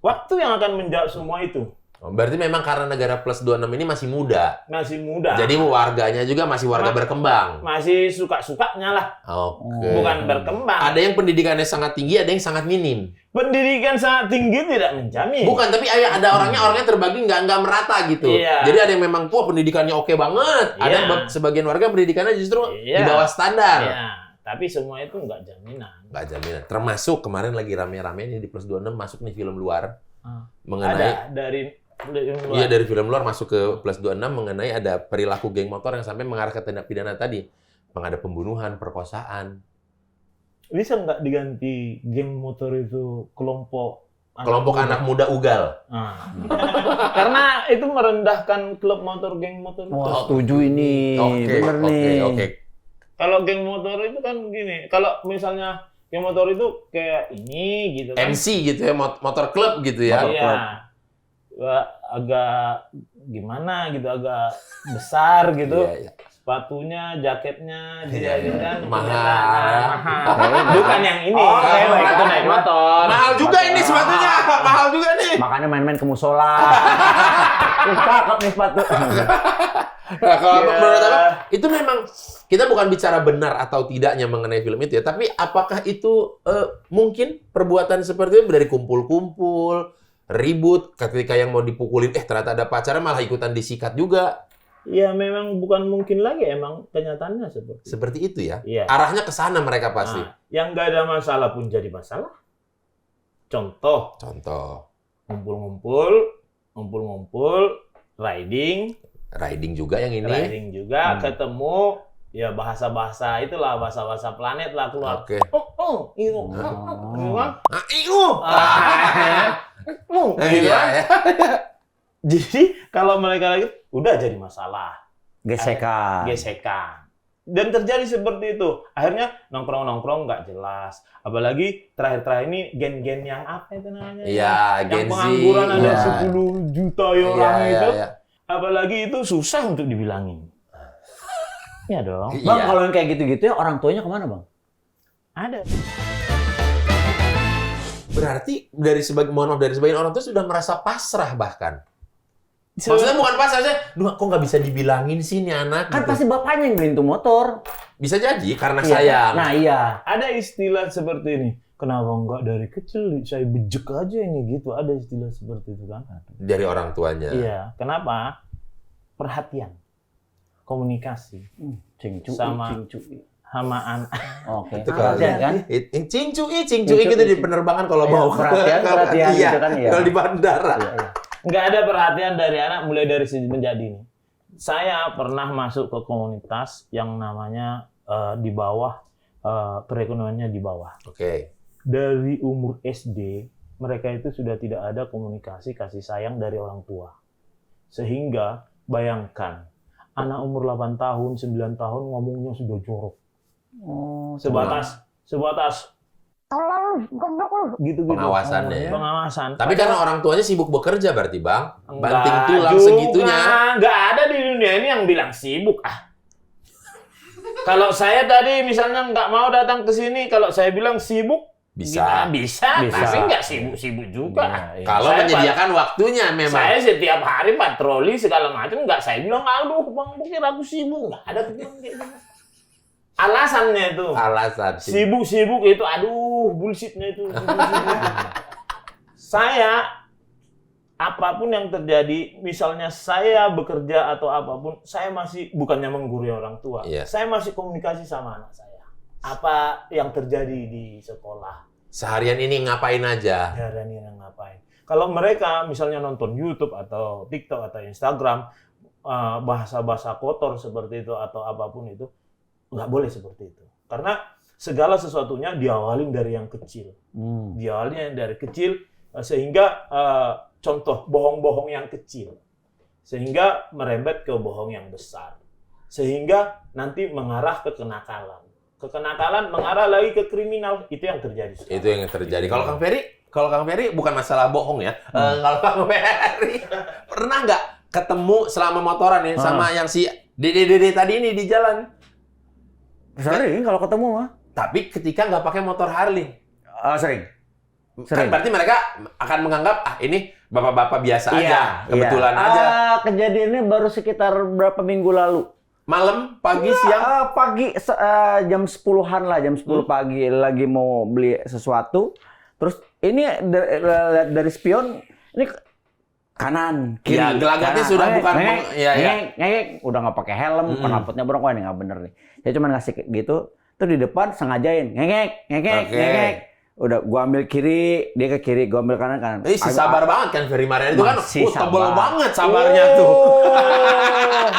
Waktu yang akan menjawab semua itu. Oh, berarti memang karena negara plus 26 ini masih muda. Masih muda. Jadi warganya juga masih warga berkembang. Masih suka-sukanya lah. Oke. Bukan berkembang. Ada yang pendidikannya sangat tinggi, ada yang sangat minim. Pendidikan sangat tinggi tidak menjamin. Bukan, tapi ada orangnya terbagi nggak merata gitu. Iya. Jadi ada yang memang pendidikannya oke banget. Ada Iya. sebagian warga pendidikannya justru Iya. di bawah standar. Ya, tapi semua itu nggak jaminan. Nggak jaminan. Termasuk kemarin lagi rame-rame nih di plus 26 masuk nih film luar mengenai Ada dari luar. iya dari film luar masuk ke plus 26 mengenai ada perilaku geng motor yang sampai mengarah ke tindak pidana tadi. Ada pembunuhan, perkosaan. Bisa nggak diganti geng motor itu kelompok Anak muda ugal. Nah. Karena itu merendahkan klub motor, geng motor. Wah, setuju ini. Bener nih. Oke. Kalau geng motor itu kan gini, kalau misalnya geng motor itu kayak ini gitu kan. MC gitu ya, motor klub gitu ya. Iya. Wah, agak gimana gitu, agak besar gitu. Iya, iya. Sepatunya, jaketnya, Iya, dia kan mahal. Bukan yang ini. Oh, itu naik motor. Mahal juga ini sepatunya, mahal juga nih. Makanya main-main ke musola. Cakep nih sepatu. Nah, kalau Iya. menurut Abang, itu memang kita bukan bicara benar atau tidaknya mengenai film itu ya, tapi apakah itu mungkin perbuatan seperti itu dari kumpul-kumpul, ribut, ketika yang mau dipukulin, ternyata ada pacarnya malah ikutan disikat juga. Ya memang bukan mungkin lagi, emang kenyataannya seperti itu. Seperti itu ya. Iya. Arahnya ke sana mereka pasti. Nah, yang nggak ada masalah pun jadi masalah. Contoh, Contoh, ngumpul-ngumpul, riding juga yang ini. juga, ketemu, ya bahasa-bahasa itulah, bahasa-bahasa planet lah keluar. Oke. Gitu. Gitu Iya kan? ya. Jadi kalau mereka lagi udah jadi masalah, Gesekan. gesekan. Dan terjadi seperti itu. Akhirnya nongkrong-nongkrong nggak jelas. Apalagi terakhir-terakhir ini gen-gen yang apa itu namanya? Iya, Yang Gen Z. pengangguran ada Iya. 10 juta Iya, orang itu. iya. Apalagi itu susah untuk dibilangin. Ya dong. Bang, Iya. kalau yang kayak gitu-gitu ya orang tuanya kemana, Bang? Ada. Berarti dari sebagian orang tuh sudah merasa pasrah bahkan. Maksudnya bukan pasrah, duh kok nggak bisa dibilangin sih nih anak. Kan gitu. pasti bapaknya yang beliin tuh motor. Bisa jadi karena Iya. sayang. Nah, iya. Ada istilah seperti ini. Kenapa enggak dari kecil saya bejek aja ini gitu. Ada istilah seperti itu kan. Dari orang tuanya. Iya. Kenapa? Perhatian. Komunikasi. Cingcu, Sama- cingcu. Sama anak. Oke. Itu kalau Perhatian kan? Cingcui Cingcui, gitu di penerbangan kalau Iya, mau perhatian iya, gitu kan, iya. kalau di bandara. Iya, iya. Nggak ada perhatian dari anak mulai dari sejak menjadi ini. Saya pernah masuk ke komunitas yang namanya di bawah, perekonomiannya di bawah. Oke. Dari umur SD, mereka itu sudah tidak ada komunikasi kasih sayang dari orang tua. Sehingga, bayangkan, anak umur 8 tahun, 9 tahun ngomongnya sudah jorok. Oh, Sebatas, tolong, goblok lu. Gitu-gitu. Pengawasannya ya. Pengawasan. Tapi karena orang tuanya sibuk bekerja berarti, Bang. Enggak Banting tulang juga. segitunya. Nggak ada di dunia ini yang bilang sibuk. Kalau saya tadi misalnya nggak mau datang ke sini, kalau saya bilang sibuk, Bisa. bisa, Bisa. tapi nggak sibuk-sibuk juga. Iya, iya. Kalau Saya menyediakan waktunya memang. Saya setiap hari patroli segala macam, nggak saya bilang, aduh bang, pikir aku sibuk. Nggak ada pikiran kayak gitu. Alasannya itu. Alasan. Sibuk-sibuk itu, aduh, bullshitnya itu. Saya, apapun yang terjadi, misalnya saya bekerja atau apapun, saya masih bukannya menggurui orang tua. Iya. Saya masih komunikasi sama anak saya. Apa yang terjadi di sekolah. Seharian ini ngapain aja? Dan ini ngapain. Kalau mereka misalnya nonton YouTube atau TikTok atau Instagram, bahasa-bahasa kotor seperti itu atau apapun itu, nggak boleh seperti itu. Karena segala sesuatunya diawali dari yang kecil. Diawali dari kecil, sehingga contoh bohong-bohong yang kecil. Sehingga merembet ke bohong yang besar. Sehingga nanti mengarah ke kenakalan. Kekenakalan mengarah lagi ke kriminal. Itu yang terjadi sekarang. Itu yang terjadi. Kalau Kang Ferry, kalau Kang Ferry bukan masalah bohong ya. Kalau Kang Ferry pernah nggak ketemu selama motoran ya sama yang si Dede tadi ini di jalan? Sering kalau ketemu mah. Tapi ketika nggak pakai motor Harley. Sering. Kan berarti mereka akan menganggap ini bapak-bapak biasa aja, kebetulan aja. Kejadiannya baru sekitar berapa minggu lalu. Malam, pagi, siang? Pagi jam 10-an lah, jam 10 pagi lagi mau beli sesuatu. Terus ini dari spion ini kanan, kiri. Ya, gelagatnya kanan. sudah bukan ngek, udah nggak pakai helm, knalpotnya borong, wah ini nggak bener nih. Saya cuma ngasih gitu, terus di depan sengajain, ngek. Udah gua ambil kiri, dia ke kiri, gua ambil kanan. Sabar banget kan Ferry Mariana itu kan tebel banget sabarnya tuh.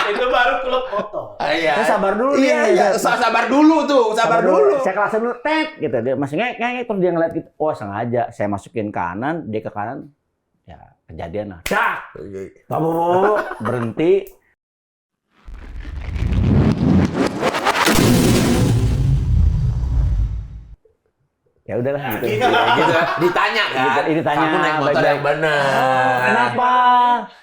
Itu baru klub foto. Saya sabar dulu nih. Iya, sabar dulu tuh, sabar dulu. Saya kelasin dulu, gitu. Dia masih ngek, terus dia ngeliat gitu. Oh, sengaja. Saya masukin kanan, dia ke kanan. Ya, kejadian lah. Dak! Berhenti. Ya udahlah gitu. Gitu. Ditanya kan. Ditanya. Kamu naik motor yang benar. Kenapa?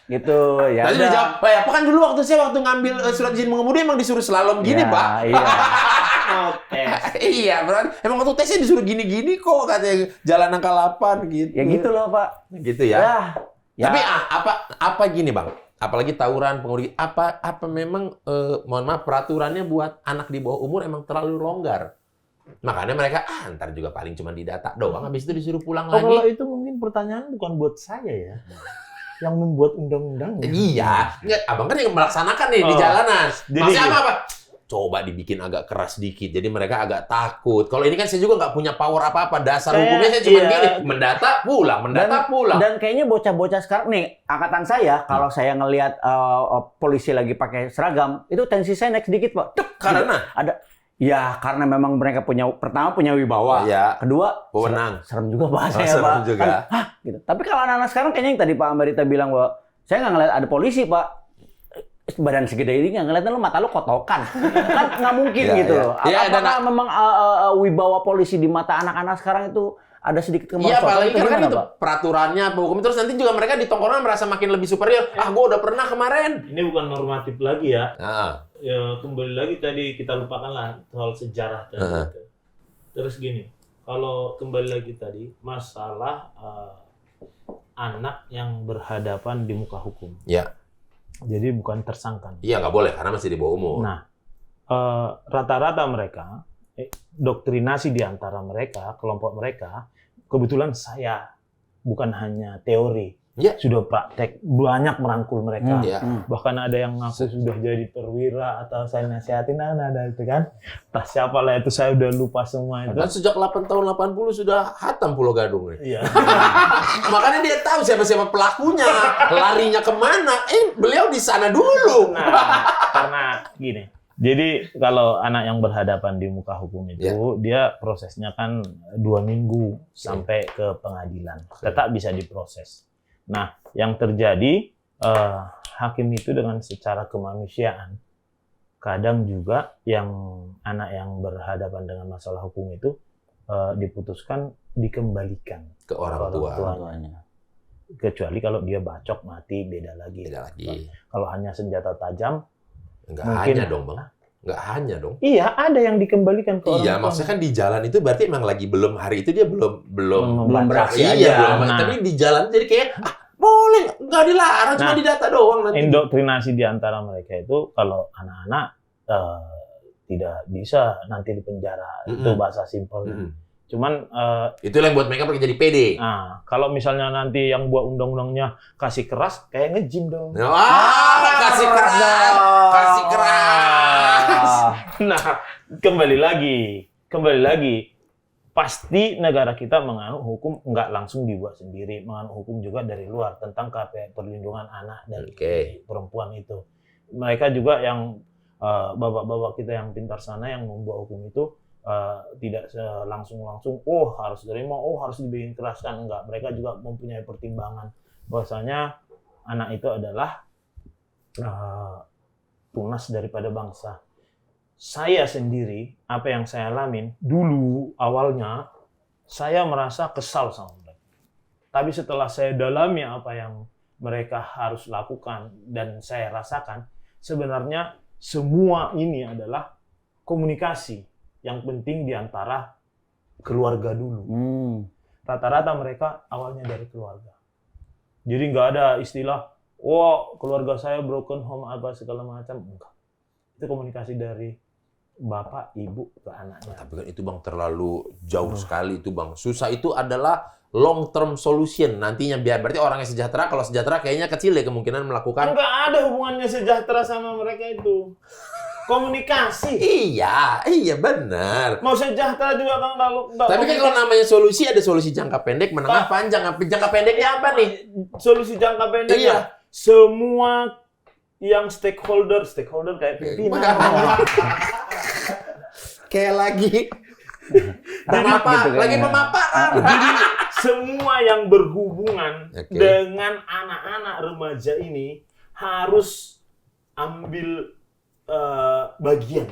Gitu ya. Tadi udah jawab, Pak, apa kan dulu waktu ngambil surat izin mengemudi emang disuruh slalom gini, Pak. Iya. Iya, berarti emang waktu tesnya disuruh gini-gini kok katanya jalan angka 8 gitu. Ya gitu loh, Pak. Gitu ya. Tapi apa gini, Bang? Apalagi tawuran, pengemudi, apa memang mohon maaf peraturannya buat anak di bawah umur emang terlalu longgar. Makanya mereka ntar juga paling cuma didata doang, habis itu disuruh pulang lagi. Kalau itu mungkin pertanyaan bukan buat saya ya, yang membuat undang-undangnya. Iya, enggak, abang kan yang melaksanakan nih di jalanan. Jadi maksudnya apa? Coba dibikin agak keras dikit, jadi mereka agak takut. Kalau ini kan saya juga nggak punya power apa-apa, dasar hukumnya saya cuma gini, mendata pulang. Dan kayaknya bocah-bocah sekarang nih, angkatan saya, kalau saya ngelihat polisi lagi pakai seragam, itu tensi saya naik sedikit, Pak. Karena ya, karena memang mereka punya wibawa. Ya, kedua, pewenang. Serem juga bahasanya, Pak. Serem juga. Kan, gitu. Tapi kalau anak-anak sekarang kayaknya yang tadi Pak Ambarita bilang bahwa saya nggak ngeliat ada polisi, Pak. Badan segede ini nggak ngeliatnya lu mata lu kotokan. Kan nggak mungkin gitu loh. Apakah memang wibawa polisi di mata anak-anak sekarang itu ada sedikit kemerosotan? Iya, apalagi kan itu peraturannya, hukum. Terus nanti juga mereka di tongkrongan merasa makin lebih superior. Gua udah pernah kemarin. Ini bukan normatif lagi ya. Ya, kembali lagi tadi kita lupakanlah soal sejarah tadi. Terus gini, kalau kembali lagi tadi masalah anak yang berhadapan di muka hukum. Ya. Jadi bukan tersangka. Iya, nggak boleh karena masih di bawah umur. Nah, rata-rata mereka doktrinasi di antara mereka, kelompok mereka, kebetulan saya bukan hanya teori. Sudah praktek, banyak merangkul mereka. Bahkan ada yang ngaku sudah jadi perwira atau saya nasihatin, ada itu kan. Entah siapa lah itu, saya udah lupa semua itu. Kan sejak 8 tahun 80 sudah hatam Pulau Gadung. Iya. Makanya dia tahu siapa-siapa pelakunya, larinya kemana. Beliau di sana dulu. Nah, karena gini. Jadi kalau anak yang berhadapan di muka hukum itu, dia prosesnya kan 2 minggu sampai ke pengadilan. Tetap bisa diproses. Nah, yang terjadi hakim itu dengan secara kemanusiaan, kadang juga yang anak yang berhadapan dengan masalah hukum itu diputuskan dikembalikan ke orang tuanya. Kecuali kalau dia bacok mati, beda lagi. Kalau hanya senjata tajam, nggak mungkin hanya dong, Bang. Nggak hanya dong. Iya, ada yang dikembalikan ke orang. Iya, maksudnya kan di jalan itu berarti emang lagi belum hari itu dia belum beraksi aja. Iya, tapi di jalan jadi kayak boleh, nggak dilarang, cuma didata doang nanti. Indoktrinasi di antara mereka itu kalau anak-anak tidak bisa nanti di penjara. Itu bahasa simpelnya. Cuman itu yang buat mereka pergi jadi PD. Nah, kalau misalnya nanti yang buat undang-undangnya kasih keras, kayak nge-gym dong. Kasih keras. Nah, kembali lagi, pasti negara kita menganut hukum nggak langsung dibuat sendiri, menganut hukum juga dari luar tentang KPI perlindungan anak dan perempuan itu. Mereka juga yang bapak-bapak kita yang pintar sana yang membuat hukum itu tidak langsung harus terima, harus dibikin keras, kan enggak. Mereka juga mempunyai pertimbangan bahwasanya anak itu adalah tunas daripada bangsa. Saya sendiri, apa yang saya alamin dulu awalnya, saya merasa kesal sama mereka. Tapi setelah saya dalami apa yang mereka harus lakukan dan saya rasakan, sebenarnya semua ini adalah komunikasi yang penting di antara keluarga dulu. Rata-rata mereka awalnya dari keluarga. Jadi nggak ada istilah, wah keluarga saya broken home apa segala macam. Enggak. Itu komunikasi dari bapak, ibu ke anaknya. Tapi kan itu Bang terlalu jauh sekali itu Bang. Susah itu adalah long term solution nantinya biar berarti orang yang sejahtera, kalau sejahtera kayaknya kecil ya kemungkinan melakukan. Enggak ada hubungannya sejahtera sama mereka itu. Komunikasi. Iya benar. Mau sejahtera juga kan kalau Tapi kan kalau namanya solusi ada solusi jangka pendek, menengah, panjang. Jangka pendeknya apa nih? Solusi jangka pendek Iya. ya. Semua yang stakeholder kayak pimpinan. Kayak lagi lagi pemaparan. Jadi semua yang berhubungan Oke. dengan anak-anak remaja ini harus ambil bagian.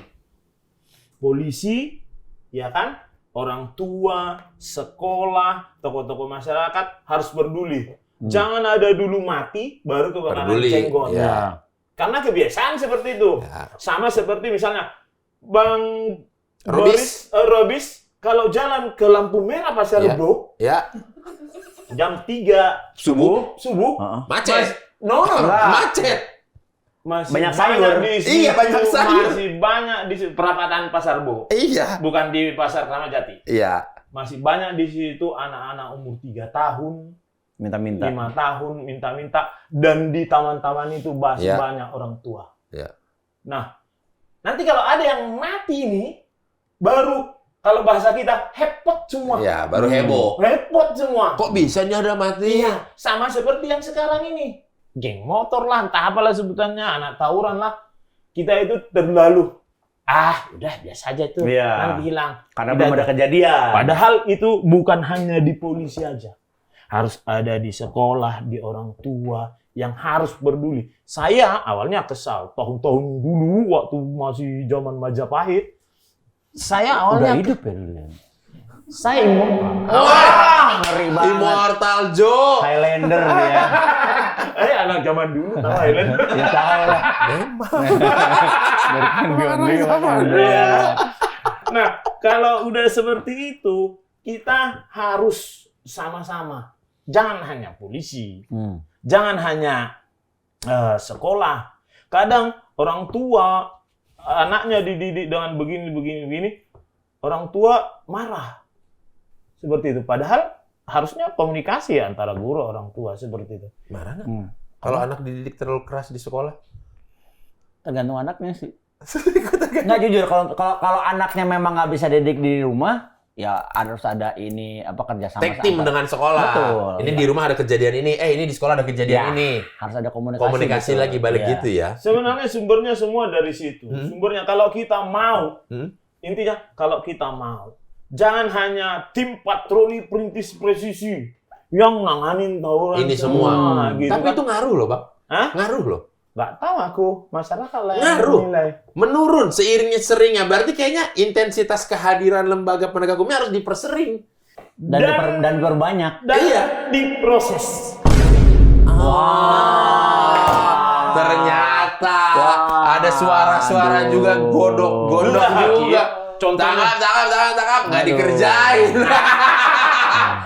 Polisi, ya kan? Orang tua, sekolah, tokoh-tokoh masyarakat harus peduli. Jangan ada dulu mati baru kebakaran Peduli, jenggot. ya. Karena kebiasaan seperti itu. Ya. Sama seperti misalnya Bang Robis. Robis kalau jalan ke lampu merah Pasar Ya. Rebo Ya, jam 3 Subuh. Mas- macet. no, Macet. masih Banyak sayur. di situ, Iya, banyak sayur. masih banyak di situ. Perapatan Pasar Rebo, Iya. bukan di Pasar Kramat Jati. Iya. Masih banyak di situ anak-anak umur 3 tahun, Minta-minta. 5 tahun minta-minta, dan di taman-taman itu masih Ya. banyak orang tua. Ya. Nah, nanti kalau ada yang mati ini, baru kalau bahasa kita hepot semua. Ya, baru heboh. Repot semua. Kok bisa nih ada mati? Iya, sama seperti yang sekarang ini. Geng motor lah, entah apalah sebutannya, anak tawuran lah. Kita itu terlalu, udah biasa aja tuh, Iya. nanti hilang. Karena Tidak belum ada kejadian. Padahal itu bukan hanya di polisi aja. Harus ada di sekolah, di orang tua, yang harus peduli. Saya awalnya kesal, tahun-tahun dulu waktu masih zaman Majapahit, saya Udah awalnya hidup ya dulu. saya Wah, ngeri banget. Immortal Joe. Highlander ya. anak zaman dulu tahu Highland. Ya tahu lah. Dari kan Iya. Nah, kalau udah seperti itu, kita harus sama-sama. Jangan hanya polisi, jangan hanya sekolah. Kadang orang tua anaknya dididik dengan begini, orang tua marah. Seperti itu. Padahal harusnya komunikasi antara guru orang tua seperti itu. Marah nggak? Kalau anak dididik terlalu keras di sekolah? Tergantung anaknya sih. Nggak jujur, kalau anaknya memang nggak bisa didik di rumah, ya harus ada ini kerjasama. Take team dengan sekolah. Betul. Ini di rumah ada kejadian ini. Ini di sekolah ada kejadian Ya, ini. harus ada komunikasi. Komunikasi betul. lagi balik Iya. gitu ya. Sebenarnya sumbernya semua dari situ. Sumbernya kalau kita mau, intinya kalau kita mau, jangan hanya tim patroli perintis presisi yang nanganin tawuran Ini semua. gitu. Tapi kan. itu ngaruh loh, Bang. Hah? Ngaruh loh. Nggak tahu aku, masyarakat lah yang Ngaruh. menilai. Menurun seringnya. Berarti kayaknya intensitas kehadiran lembaga penegak hukumnya harus dipersering. Dan diperbanyak. Dan Iya. diproses. Ternyata Wah. ada suara-suara Aduh. juga godok-godok Lah, juga. iya. Contohnya. Tangkap, nggak Aduh. dikerjain.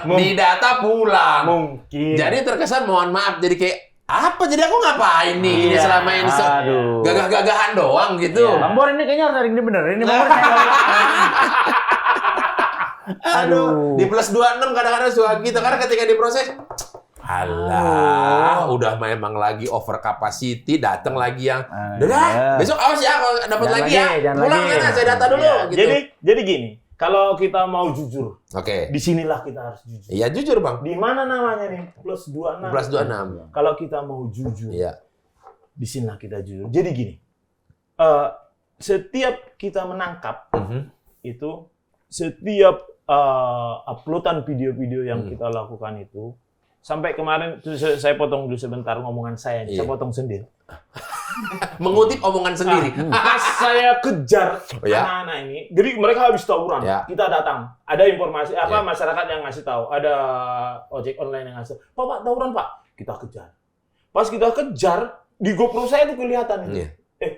Didata pulang. Mungkin. Jadi terkesan mohon maaf, jadi kayak apa? Jadi aku ngapain nih? Ini Iya. selama ini Aduh. gagah-gagahan doang gitu. Bang Bor ini kayaknya harus ada yang dibenerin. Ini Bang Bor saya Aduh, di plus 26 kadang-kadang suka gitu karena ketika diproses alah, udah memang lagi over capacity, datang lagi yang udah, besok awas ya kalau dapat Jangan lagi lagi, ya. jangan Pulang lagi. ya, saya data dulu Ya, gitu. jadi gini, kalau kita mau jujur, Oke. disinilah kita harus jujur. Iya jujur, Bang. Di mana namanya nih? Plus 26. Plus 26. Kalau kita mau jujur, Iya. di sinilah kita jujur. Jadi gini, setiap kita menangkap itu, setiap uploadan video-video yang kita lakukan itu, sampai kemarin saya potong dulu sebentar ngomongan saya, Iya. saya potong sendiri. Mengutip omongan sendiri. Pas saya kejar Ya. anak-anak ini, jadi mereka habis tawuran. Ya. Kita datang, ada informasi Ya. masyarakat yang ngasih tahu, ada ojek online yang ngasih, Pak tawuran Pak, kita kejar. Pas kita kejar, di GoPro saya itu kelihatan itu. Iya. Eh,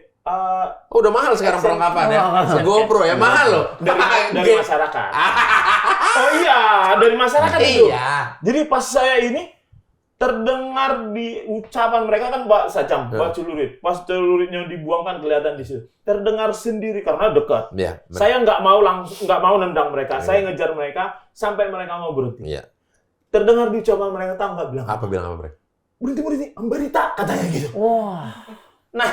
Udah mahal sekarang perlengkapan ya. GoPro ya mahal loh. dari masyarakat. Oh iya, dari masyarakat itu. Iya. Jadi pas saya ini terdengar di ucapan mereka kan Pak Sajam, Pak celurit. Pas celuritnya dibuang kan kelihatan di situ. Terdengar sendiri karena dekat. Iya. Saya nggak mau nendang mereka. Saya ngejar mereka sampai mereka mau berhenti. Iya. Terdengar di ucapan mereka tahu nggak bilang Apa bilang apa mereka? berhenti, Ambarita katanya gitu. Wah. Nah,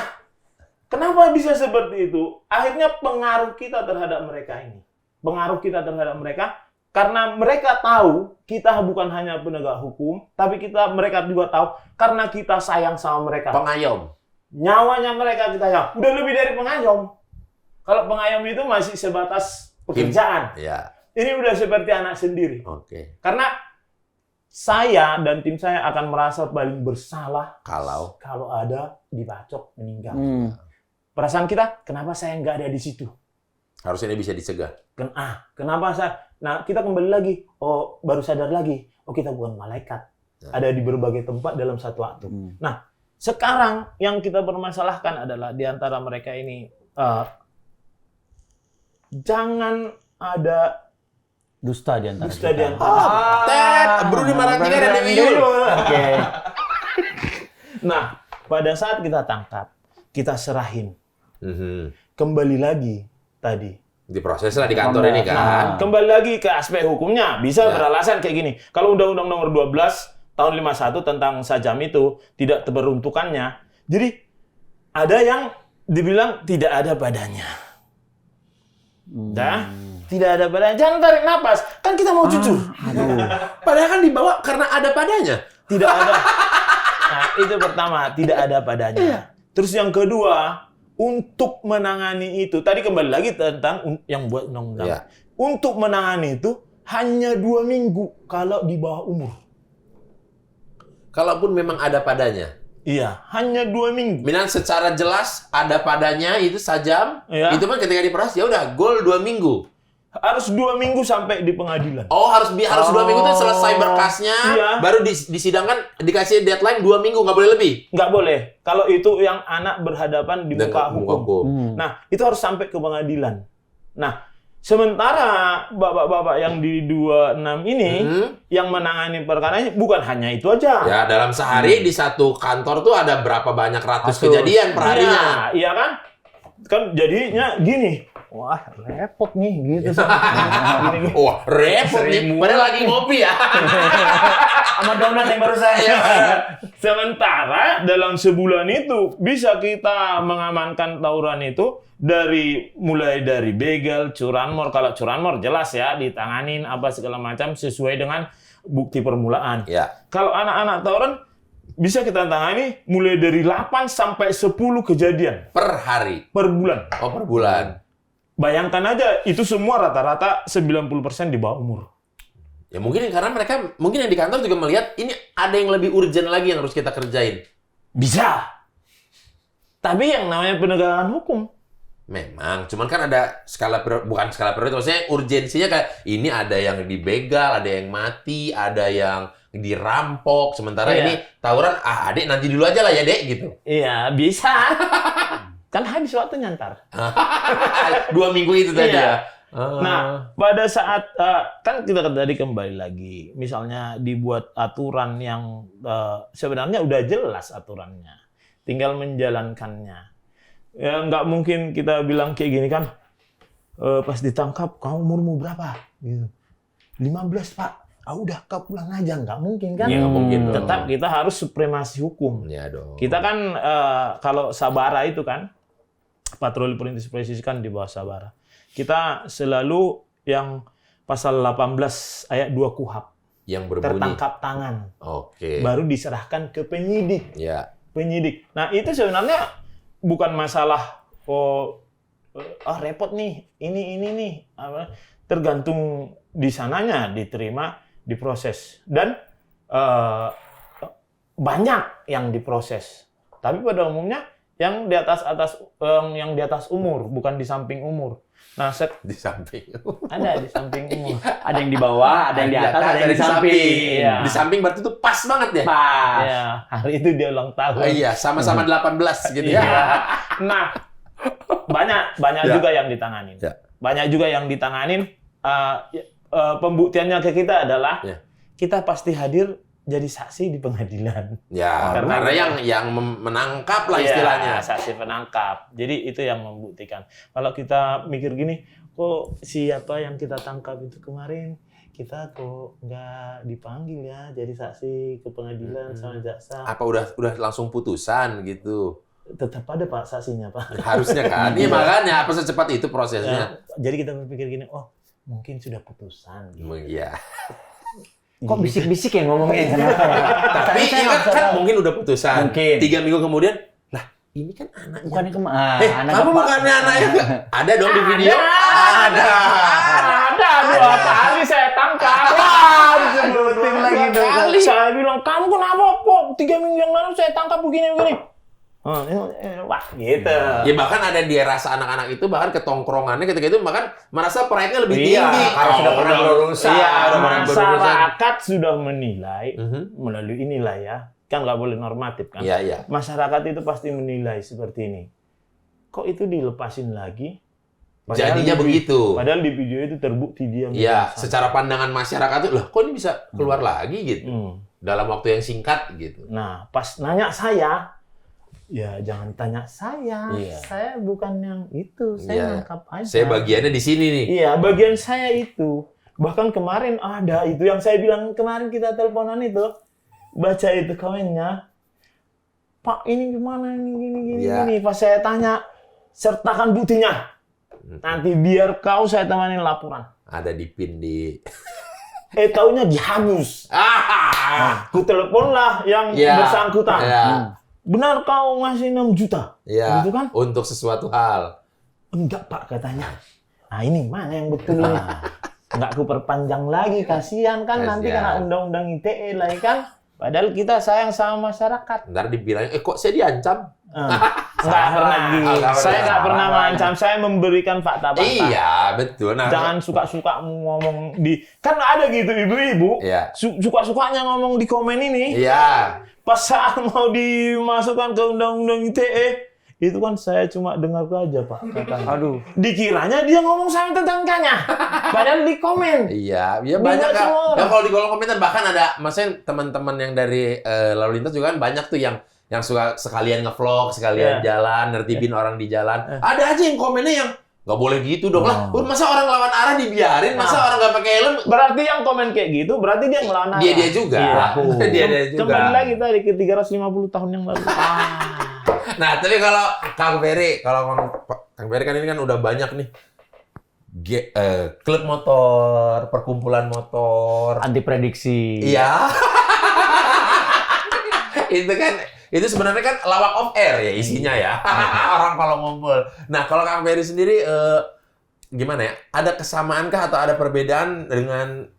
kenapa bisa seperti itu? Akhirnya pengaruh kita terhadap mereka ini. Pengaruh kita terhadap mereka karena mereka tahu kita bukan hanya penegak hukum, tapi mereka juga tahu karena kita sayang sama mereka. Pengayom. Nyawanya mereka kita sayang. Udah lebih dari pengayom. Kalau pengayom itu masih sebatas pekerjaan. Iya. Ini udah seperti anak sendiri. Oke. Karena saya dan tim saya akan merasa paling bersalah Kalau ada dibacok meninggal. Hmm. Perasaan kita, kenapa saya nggak ada di situ? harusnya ini bisa dicegah. Kenapa saya? Nah, kita kembali lagi. Oh, baru sadar lagi. Oh, kita bukan malaikat. Ada di berbagai tempat dalam satu waktu. Nah, sekarang yang kita permasalahkan adalah di antara mereka ini, jangan ada dusta di antara dusta di kita. antara. Ted, Bruni Maratiga dan Dewi Yul. Oke. Nah, pada saat kita tangkap, kita serahin. Kembali lagi tadi. Diproses lah di kantor ini kan. Nah, kembali lagi ke aspek hukumnya. Bisa beralasan kayak gini. Kalau Undang-Undang Nomor 12 tahun 51 tentang sajam itu tidak terperuntukannya. Jadi ada yang dibilang tidak ada padanya. Tidak ada padanya. Jangan tarik napas. Kan kita mau jujur. Padahal kan dibawa karena ada padanya. Tidak ada. Nah, itu pertama, tidak ada padanya. Terus yang kedua, untuk menangani itu, tadi kembali lagi tentang yang buat undang-undang. Ya. Untuk menangani itu hanya 2 minggu kalau di bawah umur. Kalaupun memang ada padanya. Iya, hanya 2 minggu. Misalnya secara jelas ada padanya itu sajam, Iya. itu kan ketika diproses ya udah gol 2 minggu. Harus 2 minggu sampai di pengadilan. Oh harus 2 minggu itu selesai berkasnya, Iya. baru disidangkan dikasih deadline 2 minggu, nggak boleh lebih. Nggak boleh. Kalau itu yang anak berhadapan di muka hukum. Nah, itu harus sampai ke pengadilan. Nah, sementara bapak-bapak yang di 26 ini yang menangani perkara ini bukan hanya itu aja. Ya dalam sehari di satu kantor tuh ada berapa banyak ratus kejadian per harinya. Iya kan? Kan jadinya gini. Wah, repot nih gitu. Gini. Wah repot nih, padahal lagi ngopi ya. Sama donat yang baru saya. Sementara dalam sebulan itu bisa kita mengamankan tawuran itu mulai dari begal, curanmor. Kalau curanmor jelas ya ditanganin apa segala macam sesuai dengan bukti permulaan. Ya. Kalau anak-anak tawuran bisa kita tangani mulai dari 8 sampai 10 kejadian Per hari. per bulan. Oh per bulan. Bayangkan aja itu semua rata-rata 90% di bawah umur. Ya mungkin karena mereka mungkin yang di kantor juga melihat ini ada yang lebih urgent lagi yang harus kita kerjain. Bisa. Tapi yang namanya penegakan hukum. Memang, cuman kan ada bukan skala prioritas, maksudnya urgensinya kayak ini ada yang dibegal, ada yang mati, ada yang dirampok, sementara ini tawuran, adek nanti dulu aja lah ya dek, gitu. Iya, bisa. Kan habis waktu nyantar. 2 minggu itu tadi ya. Nah, pada saat, kan kita tadi kembali lagi, misalnya dibuat aturan yang sebenarnya udah jelas aturannya, tinggal menjalankannya. Ya nggak mungkin kita bilang kayak gini kan, pas ditangkap kamu umurmu berapa? Gitu. 15 Pak. Udah kau pulang aja, nggak mungkin kan? Ya, nggak mungkin dong. Tetap kita harus supremasi hukum. Ya dong. Kita kan kalau Sabara itu kan patroli perintis presisi kan di bawah Sabara. Kita selalu yang pasal 18 ayat 2 KUHP Yang berbunyi. tertangkap tangan. Oke. Baru diserahkan ke penyidik. Ya. Penyidik. Nah, itu sebenarnya bukan masalah repot nih, ini nih. Tergantung di sananya diterima, diproses. Dan banyak yang diproses. Tapi pada umumnya yang di atas umur, bukan di samping umur. Nah, Di samping. ada di samping umur. Ada yang di bawah, ada yang di atas, ada yang di samping. Iya. Di samping berarti itu pas banget ya? Pas. Ya, hari itu dia ulang tahun. Iya, sama-sama 18 gitu ya. Iya. Nah, banyak Ya. juga yang ditanganin. Ya. Banyak juga yang ditanganin. Pembuktiannya ke kita adalah Ya. kita pasti hadir jadi saksi di pengadilan. Ya, karena yang menangkap lah istilahnya. Iya, saksi penangkap. Jadi itu yang membuktikan. Kalau kita mikir gini, kok siapa yang kita tangkap itu kemarin kita kok nggak dipanggil ya jadi saksi ke pengadilan sama jaksa. Apa udah langsung putusan gitu? Tetap ada Pak saksinya Pak. Harusnya kan. Iya makanya apa secepat itu prosesnya. Ya, jadi kita berpikir gini, oh mungkin sudah putusan. Gitu. Iya. Kok bisik-bisik ya ngomongnya? Kenapa ya? Tapi Saya ya nggak kan tahu. mungkin udah putusan. Mungkin. 3 minggu kemudian, lah ini kan anaknya. Bukannya anak Kamu apa? bukannya anaknya? Ada dong di video. Ada 2 kali saya tangkap. Wah, disebutin lagi dong. Saya bilang, kamu kenapa kok 3 minggu yang lalu saya tangkap begini. Wah, gitu. Ya bahkan ada dia rasa anak-anak itu bahkan ketongkrongannya ketika itu bahkan merasa pride-nya lebih Iya, tinggi. karena sudah pernah berurusan. Iya, udah pernah berurusan. Masyarakat sudah menilai Mhm. melalui inilah ya. Kan nggak boleh normatif kan. Iya, iya. Masyarakat itu pasti menilai seperti ini. Kok itu dilepasin lagi? Jadinya begitu. Padahal di video itu terbukti dia. Iya, megang secara pandangan masyarakat itu, loh kok ini bisa keluar lagi gitu. Dalam waktu yang singkat gitu. Nah, pas nanya saya, ya jangan tanya saya. Iya. Saya bukan yang itu. Saya Iya. nangkap aja. Saya bagiannya di sini nih. Iya, bagian saya itu. Bahkan kemarin ada itu yang saya bilang kemarin kita teleponan itu. Baca itu komennya. Pak, ini gimana ini Iya. gini. Pas saya tanya, sertakan buktinya. Nanti biar kau saya temanin laporan. Ada di pin di. Taunya dihapus. Ku teleponlah yang Iya. bersangkutan. Iya. Benar kau ngasih 6 juta? Iya. Gitu kan? Untuk sesuatu hal. Enggak Pak katanya. Nah ini mana yang betul ini? Enggak ku perpanjang lagi, kasihan kan nanti Kasihan. kena undang-undang ITE lah ya kan. Padahal kita sayang sama masyarakat. Ntar dibilang, kok saya diancam? Enggak pernah. Nggak Saya pernah. enggak pernah mengancam, saya memberikan fakta-fakta. Iya, betul. Nah, Jangan suka-suka ngomong di kan ada gitu ibu-ibu. Iya. Suka-sukanya ngomong di komen ini. Iya. Pas saat mau dimasukkan ke undang-undang ITE, itu kan saya cuma dengar aja Pak katanya. Aduh. Dikiranya dia ngomong sama tetangganya. Padahal di komen. Iya, ya Minta banyak kan. semua orang. Ya, kalau di kolom komentar bahkan ada, maksudnya teman-teman yang dari lalu lintas juga kan banyak tuh yang suka sekalian ngevlog, sekalian jalan, nertibin orang di jalan. Ada aja yang komennya yang nggak boleh gitu dong lah. Masa orang lawan arah dibiarin, masa orang nggak pakai helm? Berarti yang komen kayak gitu, berarti dia ngelawan arah. Dia juga. Iya. Dia juga. Kembali lagi tadi ke 350 tahun yang lalu. Nah, tapi kalau Kang Ferry, Kang Ferry kan ini kan udah banyak nih klub motor, perkumpulan motor. Anti prediksi. Iya. itu sebenarnya kan lawak off air ya isinya ya. Orang kalau ngumpul. Nah, kalau Kang Ferry sendiri gimana ya? Ada kesamankah atau ada perbedaan dengan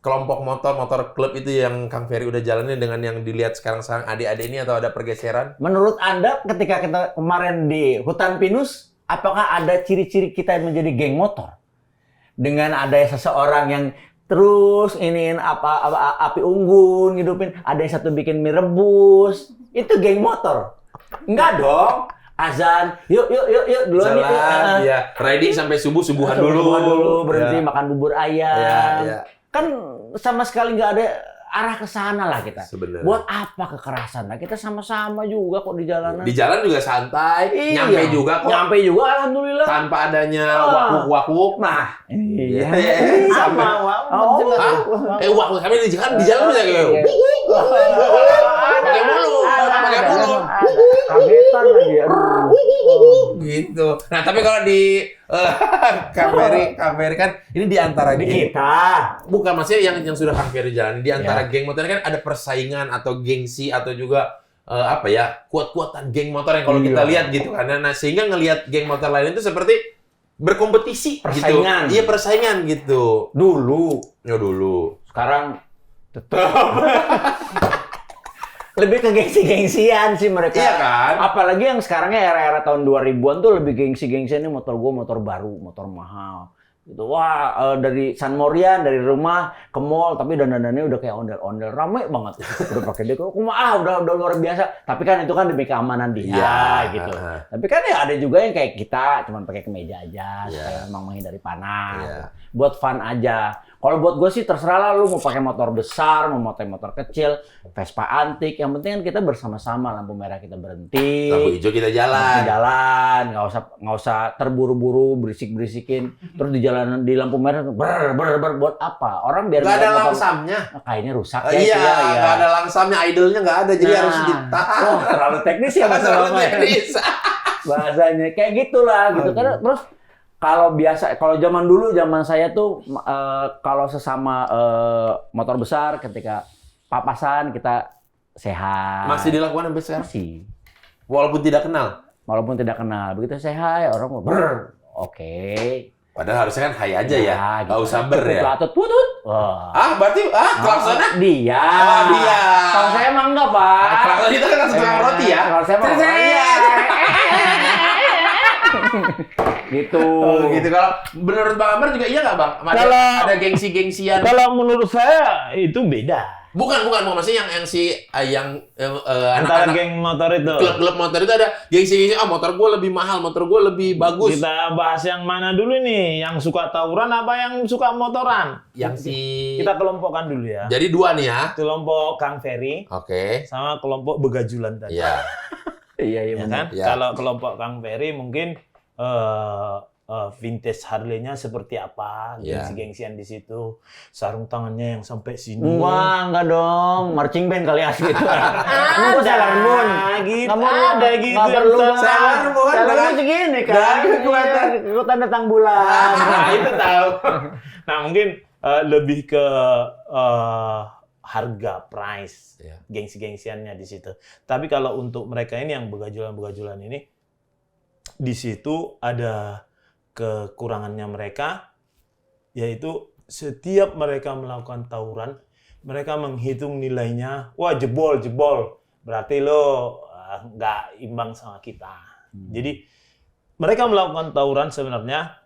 kelompok motor klub itu yang Kang Ferry udah jalanin dengan yang dilihat sekarang adik-adik ini, atau ada pergeseran? Menurut Anda ketika kita kemarin di Hutan Pinus, apakah ada ciri-ciri kita menjadi geng motor? Dengan ada seseorang yang terus iniin api unggun ngidupin, ada yang satu bikin mie rebus, itu geng motor? Enggak dong. Azan, yuk duluan nih. Iya, riding sampai subuhan dulu. Berhenti Ya. makan bubur ayam. Iya. Kan sama sekali nggak ada arah ke sana lah kita. Sebenarnya. Buat apa kekerasan? Nah, kita sama-sama juga kok di jalanan. Di jalan juga santai, Iya. nyampe juga kok. Nyampe juga alhamdulillah. Tanpa adanya Ah. wakuk-wakuk. Nah, iya. Sama, Oh, Wakuk kami di jalan bisa kayak Iya. pakai bulu. Kagetan lagi. Aduh. Gitu. Nah, tapi kalau di Kang Ferry kan ini di antara Di geng. kita. Bukan, maksudnya yang sudah Kang Ferry jalani di antara geng motor kan ada persaingan atau gengsi atau juga kuat-kuatan geng motor yang kalau kita lihat gitu kan. Nah, sehingga ngelihat geng motor lain itu seperti berkompetisi Persaingan. gitu. Iya, persaingan gitu. Dulu. Ya dulu. Sekarang tetap. Lebih ke gengsi-gengsian sih mereka. Iya kan? Apalagi yang sekarangnya era-era tahun 2000-an tuh lebih gengsi-gengsian nih motor gue motor baru, motor mahal. Gitu. Wah, dari San Morian dari rumah ke mall tapi dandanannya udah kayak ondel-ondel rame banget. Udah pakai dia udah luar biasa. Tapi kan itu kan demi keamanan dia gitu. Tapi kan ya ada juga yang kayak kita cuman pakai kemeja aja supaya memang menghindari panas. Buat fun aja. Kalau buat gue sih terserah lah lu mau pakai motor besar, mau pakai motor kecil, Vespa antik. Yang penting kan kita bersama-sama lampu merah kita berhenti. Lampu hijau kita jalan. Nggak usah terburu-buru berisik-berisikin. Terus di lampu merah ber buat apa? Orang biar nggak ada langsamnya. Kayaknya rusak ya. Iya, nggak ada langsamnya, idle-nya nggak ada, jadi harus ditahan. Oh, terlalu teknis ya terlalu teknis. Bahasanya kayak gitulah gitu kan. Terus kalau zaman saya tuh kalau sesama motor besar ketika papasan kita sehat. Masih dilakukan sampai sekarang? Masih. Walaupun tidak kenal. Begitu sehat orang mau oke. Padahal harusnya kan hai aja ya. Nggak usah ya. Putut. Berarti klaksonnya? Dia. Dia. Kalau saya emang enggak, Pak. Klakson itu kan tukang roti ya. Kalau saya emang gitu. Gitu. Kalau menurut Bang Amar juga iya nggak Bang? Ada gengsi-gengsian. Kalau menurut saya itu beda. Bukan maksudnya yang Antara anak-anak geng motor itu. klub motor itu ada gengsi motor gue lebih mahal, motor gue lebih bagus. Kita bahas yang mana dulu nih? Yang suka tawuran apa yang suka motoran? Kita kelompokkan dulu ya. Jadi dua nih ya. Kelompok Kang Ferry. Oke. Sama kelompok Begajulan tadi. Iya. Iya kan? Ya. Kalau kelompok Kang Ferry mungkin vintage Harley-nya seperti apa, gengsi-gengsian di situ, sarung tangannya yang sampai sini. Wah, enggak dong, marching band kali asli itu. Kamu Sailor Moon. Gitu. Kamu ada gitu. Enggak perlu Sailor Moon. Sailor Moon segini kan. Ikutan datang bulan. Nah, itu tahu. Nah, mungkin lebih ke harga price, gengsi-gengsiannya di situ. Tapi kalau untuk mereka ini yang begajulan ini, di situ ada kekurangannya mereka, yaitu setiap mereka melakukan tawuran, mereka menghitung nilainya, wah jebol, berarti lo nggak imbang sama kita. Jadi mereka melakukan tawuran sebenarnya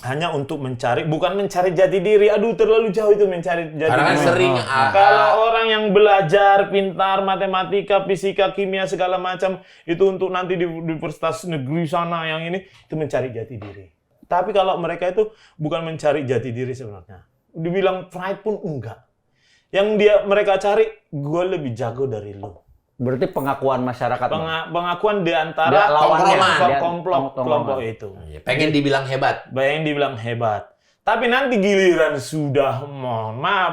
hanya untuk bukan mencari jati diri. Aduh, terlalu jauh itu mencari jati diri. Karena kan sering. Kalau orang yang belajar, pintar, matematika, fisika, kimia, segala macam, itu untuk nanti di universitas negeri sana yang ini, itu mencari jati diri. Tapi kalau mereka itu bukan mencari jati diri sebenarnya. Dibilang pride pun enggak. Yang mereka cari, gue lebih jago dari lo. Berarti pengakuan masyarakat. Pengakuan di antara kelompok itu. Pengen dibilang hebat. Tapi nanti giliran sudah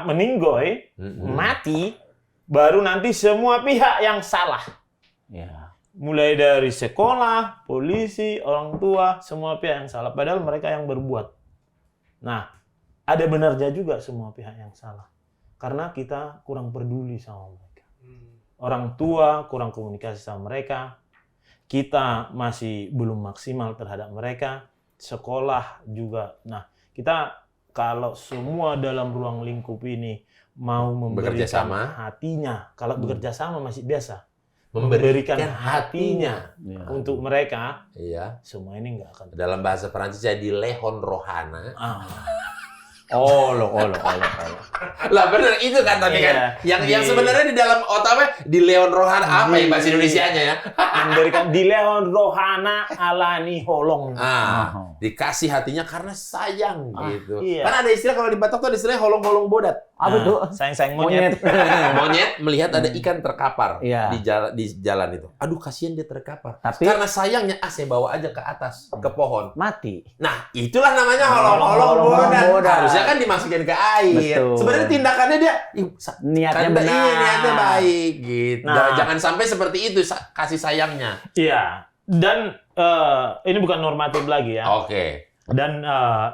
meninggoy, mati, baru nanti semua pihak yang salah. Ya. Mulai dari sekolah, polisi, orang tua, semua pihak yang salah. Padahal mereka yang berbuat. Nah, ada benarnya juga semua pihak yang salah. Karena kita kurang peduli sama mereka. Orang tua kurang komunikasi sama mereka, kita masih belum maksimal terhadap mereka, sekolah juga. Nah, kita kalau semua dalam ruang lingkup ini mau memberikan hatinya, kalau bekerja sama masih biasa, memberikan hatinya untuk mereka, semua ini nggak akan. Dalam bahasa Perancis jadi lehon rohana. Lah bener itu kan tapi kan yang sebenarnya di dalam otaknya di Leon Rohana apa ya bahasa Indonesianya ya? Memberikan di Leon Rohana alani holong. Dikasih hatinya karena sayang gitu. Kan ada istilah kalau di Batak tuh ada istilah holong-holong bodat. Apa tuh? Sayang monyet. Monyet melihat ada ikan terkapar di jalan itu. Aduh kasihan dia terkapar. Tapi karena sayangnya saya bawa aja ke atas ke pohon. Mati. Nah, itulah namanya holong-holong bodat. Harusnya kan dimasukin ke air. Sebenarnya tindakannya dia niatnya benar. Niatnya baik gitu. Jangan sampai seperti itu kasih sayangnya. Iya. Dan ini bukan normatif lagi ya. Oke. Dan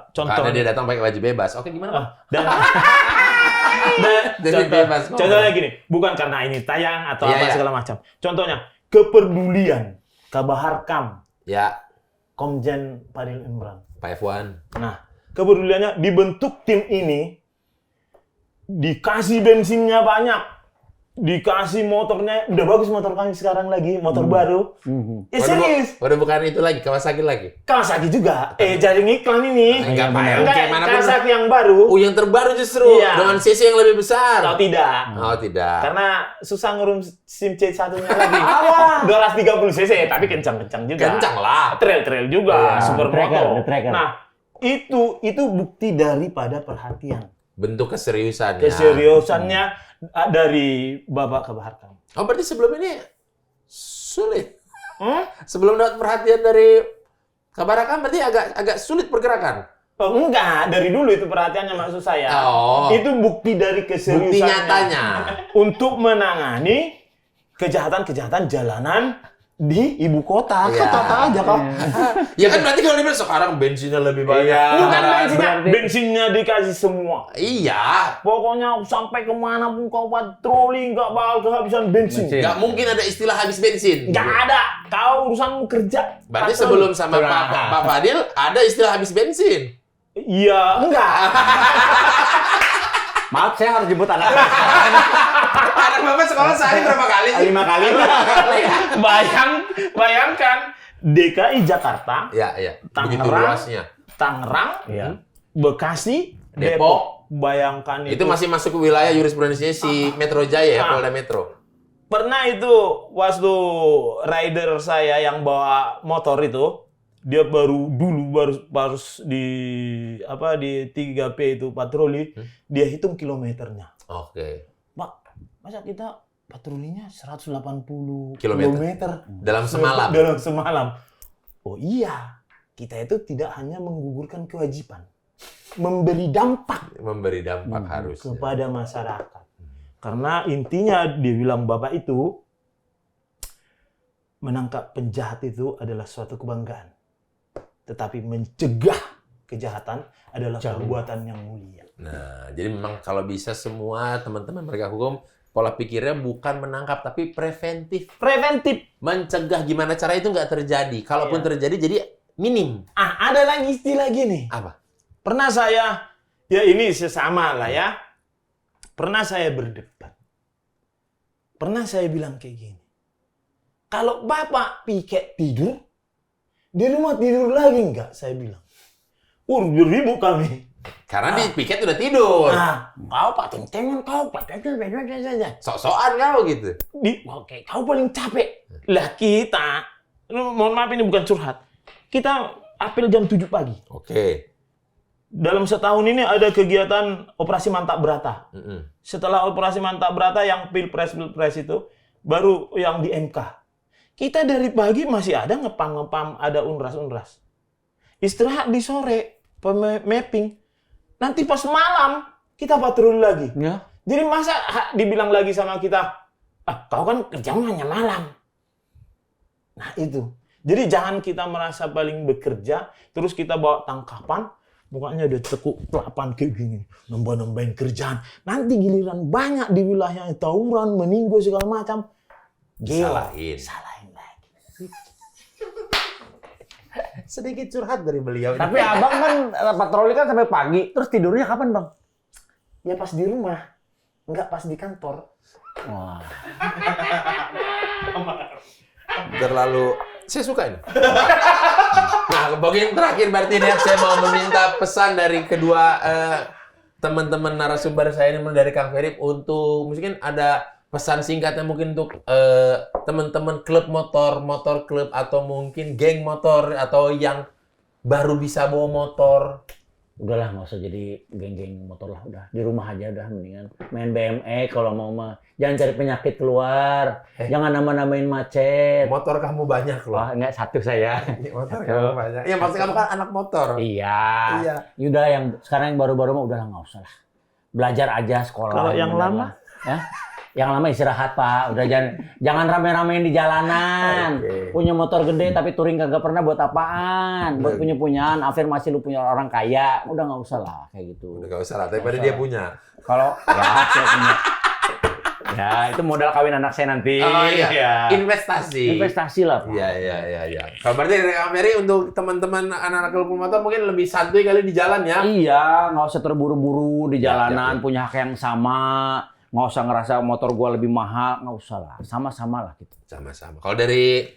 contoh karena dia datang pakai baju bebas. Oke, gimana? Contohnya gini, bukan karena ini tayang atau segala macam. Contohnya kepedulian Kabaharkam. Ya. Komjen Fadil Imran. Pak F1. Nah, kepeduliannya dibentuk tim ini, dikasih bensinnya banyak, dikasih motornya, udah bagus motor kami sekarang lagi, motor baru. Serius. Waduh, bukan itu lagi, Kawasaki lagi. Kawasaki juga. Jadi ngiklan ini. Enggak, Pak. Gimana pun. Kawasaki yang baru. Yang terbaru justru Iya. dengan cc yang lebih besar. Oh tidak. Oh, tidak. Karena susah ngurung SIM C1-nya lagi. 230 cc, tapi kencang-kencang juga. Kencang lah. Trail-trail juga, Iya, supermoto. the tracker. Nah, itu bukti daripada perhatian. Bentuk keseriusannya. Keseriusannya dari Bapak Kabar kami. Oh, berarti sebelum ini sulit. Sebelum dapat perhatian dari Kabar Akam berarti agak sulit pergerakan. Oh, enggak, dari dulu itu perhatiannya maksud saya. Oh. Itu bukti dari keseriusannya. Bukti nyatanya. Untuk menangani kejahatan-kejahatan jalanan di ibu kota. Iya. Kata aja kok. Ya kan berarti kalau dibilang sekarang bensinnya lebih banyak. Bukan bensinnya dikasih semua. Iya. Pokoknya sampai kemana pun kau patroli nggak bakal kehabisan bensin. Nggak mungkin ada istilah habis bensin. Nggak ada. Kau urusanmu kerja. Berarti patroli. sebelum sama Pak Fadil ada istilah habis bensin. Iya, enggak. Maaf, saya harus jemput anak. Anak Bapak sekolah sehari berapa kali sih? 5 kali. Bayangkan DKI Jakarta, Ya, ya. Begitu Tangerang, luasnya. Tangerang, Iya. Bekasi, Depok. Depok. Bayangkan Itu masih masuk ke wilayah jurisprudensinya si Metro Jaya ya, Polda Metro. Pernah itu waktu rider saya yang bawa motor itu, dia baru di 3P itu patroli, dia hitung kilometernya. Oke. Pak, masa kita patrolinya 180 Kilometer. kilometer Dalam semalam. Dalam semalam. Oh iya, kita itu tidak hanya menggugurkan kewajiban, memberi dampak Memberi dampak harusnya. kepada masyarakat. Karena intinya dia bilang Bapak itu menangkap penjahat itu adalah suatu kebanggaan. Tetapi mencegah kejahatan adalah perbuatan yang mulia. Nah, jadi memang kalau bisa semua teman-teman penegak hukum pola pikirnya bukan menangkap tapi preventif. Preventif. Mencegah gimana cara itu nggak terjadi. Kalaupun Iya. terjadi jadi minim. Ada lagi istilah gini. Apa? Pernah saya, ya ini sesama lah ya. Pernah saya berdebat. Pernah saya bilang kayak gini. Kalau Bapak piket tidur, di rumah tidur lagi enggak? Saya bilang. Beribu kami. Karena di piket udah tidur. Nah, kau pating-tengan, kau pating-tengan saja. Sok-sokan kau gitu. Oke, kau paling capek. Lah kita, mohon maaf ini bukan curhat. Kita apel jam 7 pagi. Oke. Dalam setahun ini ada kegiatan Operasi Mantap Berata. Setelah Operasi Mantap Berata yang Pilpres itu, baru yang di MK. Kita dari pagi masih ada ngepam-ngepam, ada unras-unras. Istirahat di sore, mapping. Nanti pas malam, kita patroli lagi. Ya. Jadi masa dibilang lagi sama kita, kau kan kerjamu hanya malam. Nah itu. Jadi jangan kita merasa paling bekerja, terus kita bawa tangkapan, mukanya udah tekuk kelapan kayak gini, nambah-nambahin kerjaan. Nanti giliran banyak di wilayah tawuran, meninggal segala macam. Salahin. Salahin lagi. Sedikit curhat dari beliau. Tapi abang kan patroli kan sampai pagi, terus tidurnya kapan bang? Ya pas di rumah, nggak pas di kantor. Wah. Terlalu saya suka ini. Nah, bagian terakhir berarti nih saya mau meminta pesan dari kedua teman-teman narasumber saya ini dari Kang Ferry untuk mungkin ada pesan singkatnya mungkin untuk teman-teman klub motor klub atau mungkin geng motor atau yang baru bisa bawa motor. Udahlah, nggak usah jadi geng-geng motor lah, udah di rumah aja udah, mendingan main BMX kalau mau mah. Jangan cari penyakit keluar, jangan nambah-nambahin macet. Motor kamu banyak loh. Wah, enggak, satu saya. Motor kamu banyak. Ya maksud kamu kan anak motor. Iya. Iya. Udah yang sekarang yang baru-baru mah udahlah, nggak usah lah. Belajar aja sekolah. Kalau yang bener lama? lah. Ya? Yang lama istirahat, Pak. Udah jangan rame-ramein di jalanan. Oke. Punya motor gede tapi touring kagak pernah buat apaan? Buat punya-punyaan, afirmasi lu punya orang kaya. Udah nggak usah lah kayak gitu. Udah gak usah lah, daripada dia punya. Kalau ya saya punya. Ya, itu modal kawin anak saya nanti. Oh iya. Ya. Investasi. Investasi lah, Pak. Iya. Kalau berarti dari Kang Ferry untuk teman-teman anak-anak klub motor mungkin lebih santuy kali di jalan ya. Iya, nggak usah terburu-buru di Ya, jalanan, punya hak yang sama. nggak usah ngerasa motor gua lebih mahal, nggak usah lah, sama-sama lah gitu. Sama-sama. Kalau dari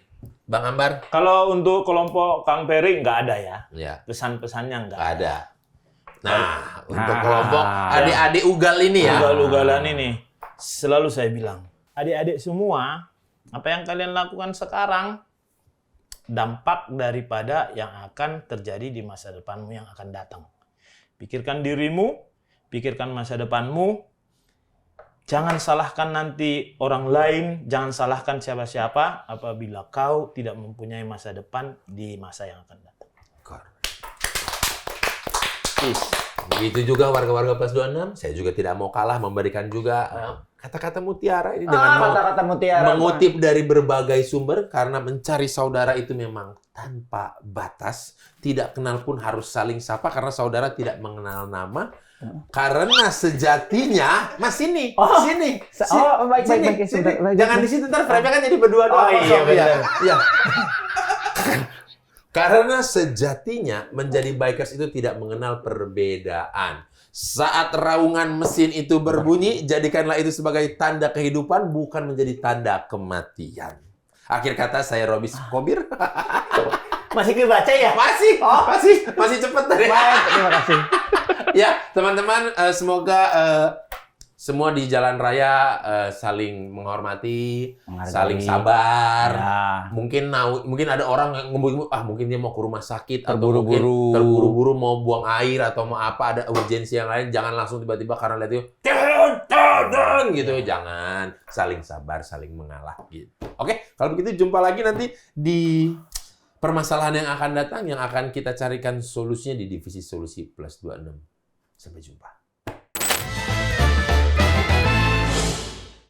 Bang Ambar? Kalau untuk kelompok Kang Peri nggak ada ya. Ya. Pesan-pesannya nggak Ada. Nah, untuk kelompok adik-adik ugal ini ya. Ugal-ugalan ini selalu saya bilang, adik-adik semua, apa yang kalian lakukan sekarang dampak daripada yang akan terjadi di masa depanmu yang akan datang. Pikirkan dirimu, pikirkan masa depanmu. Jangan salahkan nanti orang lain, jangan salahkan siapa-siapa apabila kau tidak mempunyai masa depan di masa yang akan datang. Begitu juga warga-warga Plus 26, saya juga tidak mau kalah memberikan juga kata-kata mutiara ini dengan Kata-kata mutiara mengutip dari berbagai sumber, karena mencari saudara itu memang tanpa batas, tidak kenal pun harus saling sapa karena saudara tidak mengenal nama. Karena sejatinya, Mas sini, sini. Baik. Jangan di situ, ntar frame-nya kan jadi berdua doang. Iya, benar. Iya. Karena sejatinya menjadi bikers itu tidak mengenal perbedaan. Saat raungan mesin itu berbunyi, jadikanlah itu sebagai tanda kehidupan, bukan menjadi tanda kematian. Akhir kata, saya Robis Kobir. Masih kebaca ya? Masih cepet tadi. Baik, terima kasih. Ya, teman-teman, semoga semua di jalan raya saling menghormati, Menghargai. saling sabar. Ya. Mungkin ada orang yang ngebut-ngebut, mungkin dia mau ke rumah sakit atau mungkin Terburu-buru. terburu-buru mau buang air atau mau apa, ada urgensi yang lain, jangan langsung tiba-tiba karena lihat itu gitu. Jangan, saling sabar, saling mengalah gitu. Oke, kalau begitu jumpa lagi nanti di permasalahan yang akan datang, yang akan kita carikan solusinya di divisi Solusi Plus 26. Sampai jumpa.